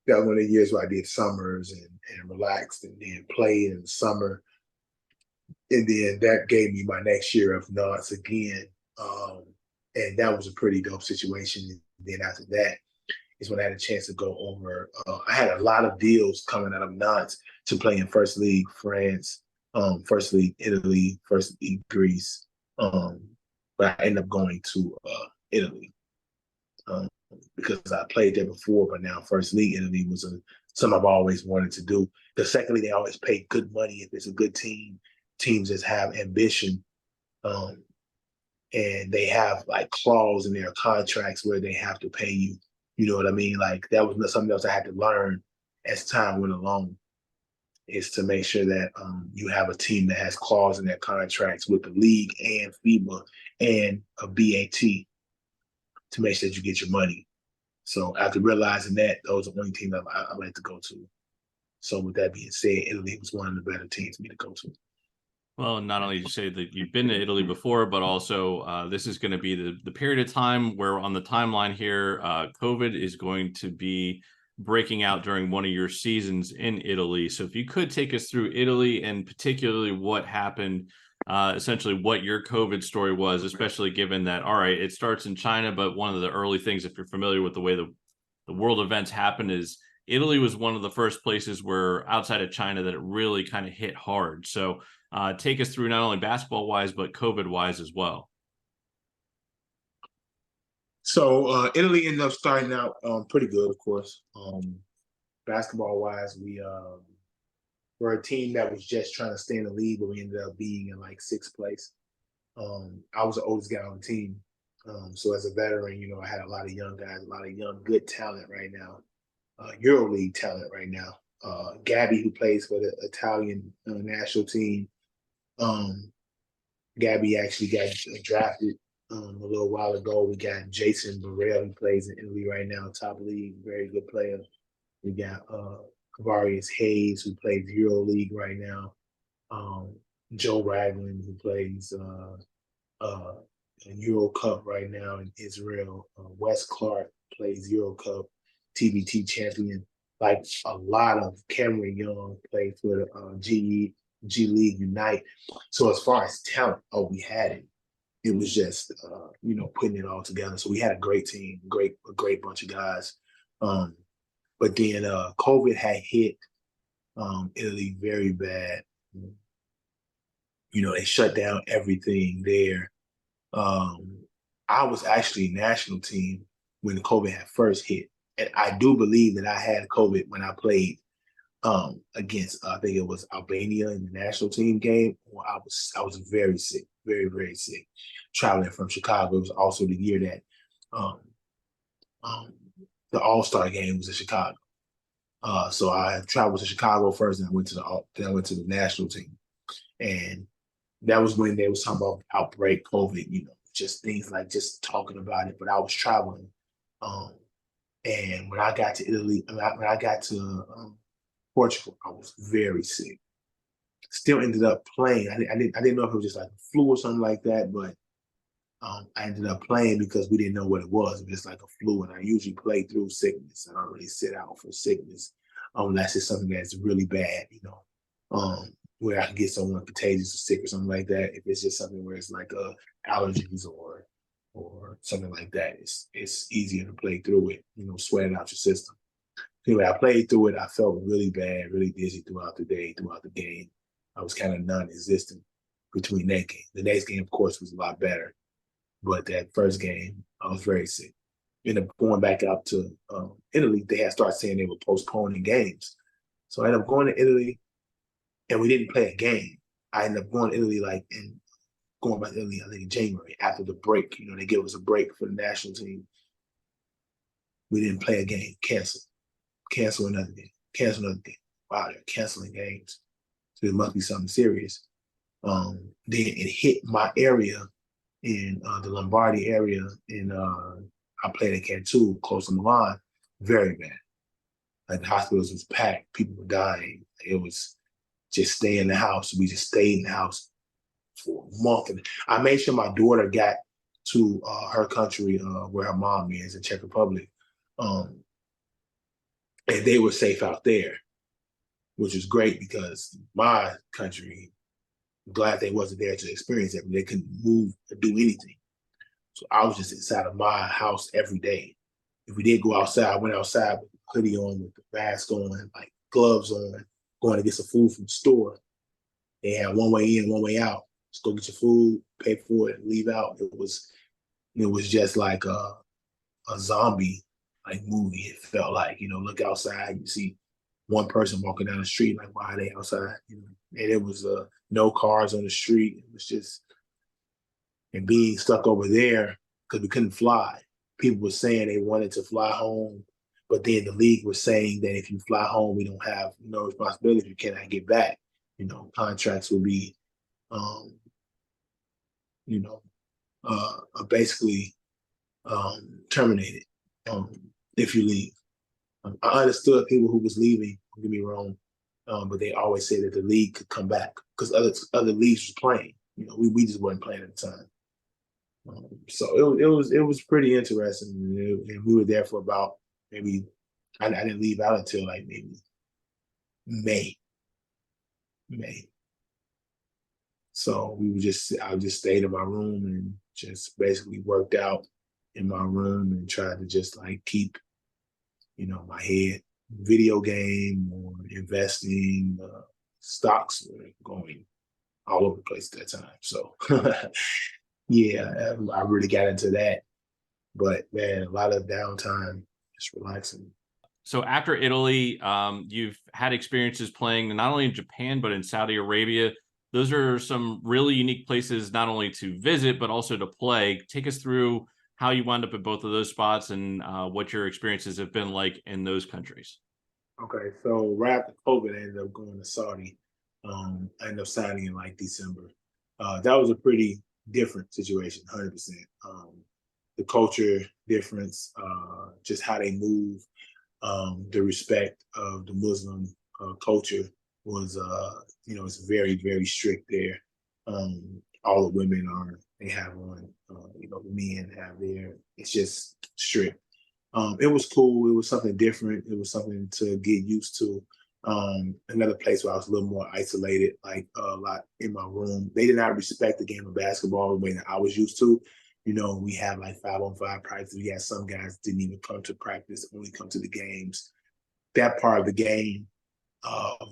That was one of the years where I did summers and relaxed and then played in the summer. And then that gave me my next year of Nantes again. And that was a pretty dope situation. then after that is when I had a chance to go over. I had a lot of deals coming out of Nantes to play in First League France, First League Italy, First League Greece. But I ended up going to Italy because I played there before, but now First League Italy was something I've always wanted to do. Because secondly, they always pay good money if it's a good team. Teams that have ambition, and they have like clause in their contracts where they have to pay you. You know what I mean? Like that was something else I had to learn as time went along, is to make sure that you have a team that has clause in their contracts with the league and FIBA and a BAT to make sure that you get your money. So after realizing that, those are the only teams I like to go to. So with that being said, Italy was one of the better teams for me to go to. Well, not only you say that you've been to Italy before, but also this is going to be the period of time where on the timeline here, COVID is going to be breaking out during one of your seasons in Italy. So if you could take us through Italy and particularly what happened, essentially what your COVID story was, especially given that, all right, it starts in China, but one of the early things, if you're familiar with the way the world events happen, is Italy was one of the first places where outside of China that it really kind of hit hard. So take us through not only basketball wise, but COVID wise as well. So Italy ended up starting out pretty good, of course. Basketball wise, we were a team that was just trying to stay in the league, but we ended up being in like sixth place. I was the oldest guy on the team. So as a veteran, you know, I had a lot of young guys, a lot of young, good talent right now. EuroLeague talent right now. Gabby, who plays for the Italian national team. Gabby actually got drafted a little while ago. We got Jason Burrell, who plays in Italy right now, top league, very good player. We got Kavarius Hayes, who plays EuroLeague right now. Joe Ragland, who plays Euro Cup right now in Israel. Wes Clark plays Euro Cup, TBT champion. Like a lot of Cameron Young played for the G League Unite. So as far as talent, we had it. It was just you know, putting it all together. So we had a great team, a great bunch of guys. But then COVID had hit Italy very bad. You know, they shut down everything there. I was actually national team when COVID had first hit. And I do believe that I had COVID when I played against, I think it was Albania in the national team game. Or I was very sick, very, very sick. Traveling from Chicago. It was also the year that the All-Star game was in Chicago. So I traveled to Chicago first, and I went to the national team. And that was when they was talking about outbreak COVID, you know, just things like just talking about it. But I was traveling. And when I got to Italy, when I got to Portugal, I was very sick. Still ended up playing. I didn't know if it was just like a flu or something like that, but I ended up playing because we didn't know what it was. It was just like a flu, and I usually play through sickness. I don't really sit out for sickness unless it's something that's really bad, you know, where I can get someone contagious or sick or something like that. If it's just something where it's like allergies or something like that, it's easier to play through it, you know, sweat it out your system. Anyway, I played through it. I felt really bad, really dizzy throughout the day, throughout the game. I was kind of non-existent between that game. The next game, of course, was a lot better. But that first game, I was very sick. Ended up going back out to Italy. They had started saying they were postponing games. So I ended up going to Italy, and we didn't play a game. I ended up going to Italy going back to Italy, I think in January after the break. You know, they gave us a break for the national team. We didn't play a game. Cancel another game. Wow, they're canceling games. So it must be something serious. Then it hit my area in the Lombardy area, and I played at Cantu, close to Milan, very bad. Like the hospitals was packed, people were dying. It was just stay in the house. We just stayed in the house for a month. And I made sure my daughter got to her country where her mom is in Czech Republic. And they were safe out there, which was great because my country, I'm glad they wasn't there to experience it. They couldn't move or do anything. So I was just inside of my house every day. if we did go outside, I went outside with the hoodie on, with the mask on, like gloves on, going to get some food from the store. They had one way in, one way out. Just go get your food, pay for it, leave out. It was just like a zombie like movie. It felt like, look outside, you see one person walking down the street, like, why are they outside? And it was no cars on the street. It was just, and being stuck over there because we couldn't fly. People were saying they wanted to fly home, but then the league was saying that if you fly home, we don't have no responsibility if you cannot get back. Contracts will be, basically terminated if you leave. I understood people who was leaving, don't get me wrong, but they always say that the league could come back because other leagues was playing. We just weren't playing at the time. So it was pretty interesting, and we were there for about maybe I didn't leave out until like maybe May. So I just stayed in my room and just basically worked out in my room and tried to just like keep, my head video game or investing, stocks were going all over the place at that time. So yeah, I really got into that. But man, a lot of downtime, just relaxing. So after Italy, you've had experiences playing not only in Japan, but in Saudi Arabia. Those are some really unique places, not only to visit, but also to play. Take us through how you wound up at both of those spots and what your experiences have been like in those countries. Okay, so right after COVID, I ended up going to Saudi. I ended up signing in like December. That was a pretty different situation, 100%. The culture difference, just how they move, the respect of the Muslim culture was, it's very, very strict there. All the women they have on, the men have there. It's just strict. It was cool. It was something different. It was something to get used to. Another place where I was a little more isolated, like a lot in my room. They did not respect the game of basketball the way that I was used to. We had like 5-on-5 practice. We had some guys didn't even come to practice, only come to the games. That part of the game,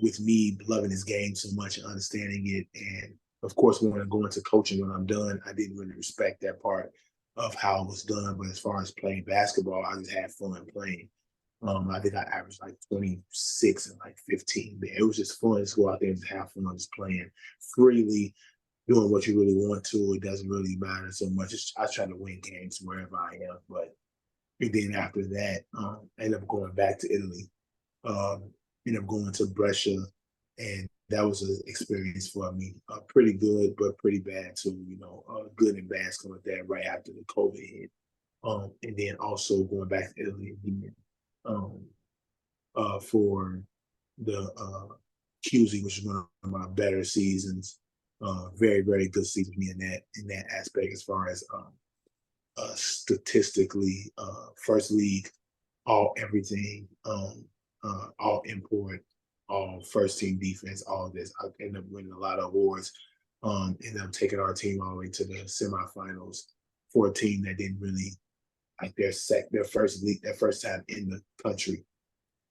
with me loving this game so much and understanding it, and of course, when I go into coaching when I'm done, I didn't really respect that part of how it was done. But as far as playing basketball, I just had fun playing. I think I averaged like 26 and like 15 there. It was just fun to go out there and just have fun just playing freely, doing what you really want to. It doesn't really matter so much. I try to win games wherever I am. But and then after that, I ended up going back to Italy. Ended up going to Brescia, and that was an experience for me. Pretty good, but pretty bad too. Good and bad coming with that right after the COVID hit. And then also going back to Italy again for the QZ, which is one of my better seasons. Very, very good season for me in that aspect as far as statistically, first league, all everything, all import, all first team defense, all of this. I ended up winning a lot of awards. Ended up taking our team all the way to the semifinals for a team that didn't really like their first time in the country.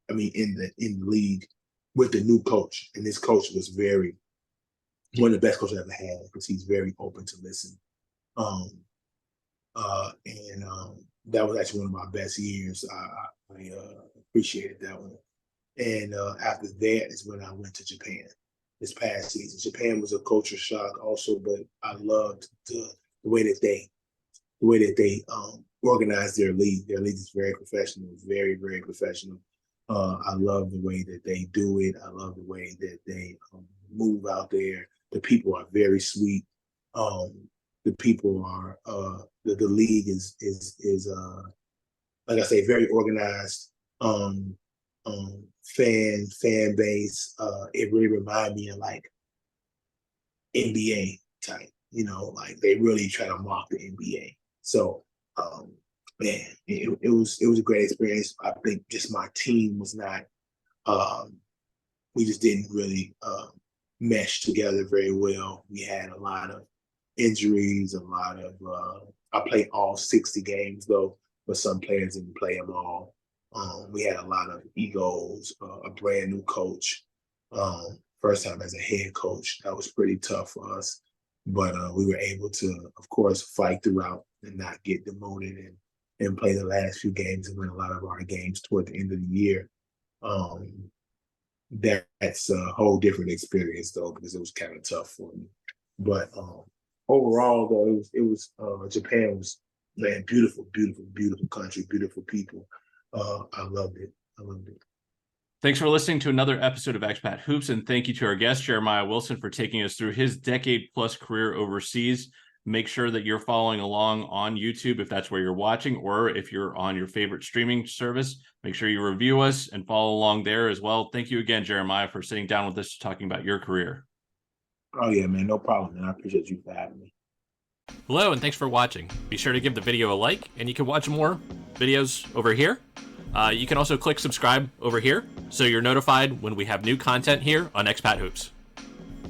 I mean, in the league with the new coach, and this coach was one of the best coaches I've ever had because he's very open to listen. That was actually one of my best years. I appreciated that one. And after that is when I went to Japan this past season. Japan was a culture shock also, but I loved the way that they organized their league. Their league is very professional, very, very professional. I love the way that they do it. I love the way that they move out there. The people are very sweet. The people are the league is like I say, very organized. Fan base. It really reminded me of like NBA type. Like they really try to mock the NBA. So man, it was a great experience. I think just my team was not. We just didn't really mesh together very well. We had a lot of injuries, a lot of. I played all 60 games though. but some players didn't play them all. We had a lot of egos, a brand new coach, first time as a head coach. That was pretty tough for us, but we were able to, of course, fight throughout and not get demoted and play the last few games and win a lot of our games toward the end of the year. That's a whole different experience though, because it was kind of tough for me. But overall, though, it was Japan was, man, beautiful, beautiful, beautiful country, beautiful people. I loved it. I loved it. Thanks for listening to another episode of Expat Hoops, and thank you to our guest, Jeremiah Wilson, for taking us through his decade-plus career overseas. Make sure that you're following along on YouTube if that's where you're watching, or if you're on your favorite streaming service, make sure you review us and follow along there as well. Thank you again, Jeremiah, for sitting down with us talking about your career. Oh, yeah, man, no problem, and I appreciate you for having me. Hello, and thanks for watching. Be sure to give the video a like, and you can watch more videos over here. You can also click subscribe over here so you're notified when we have new content here on Expat Hoops.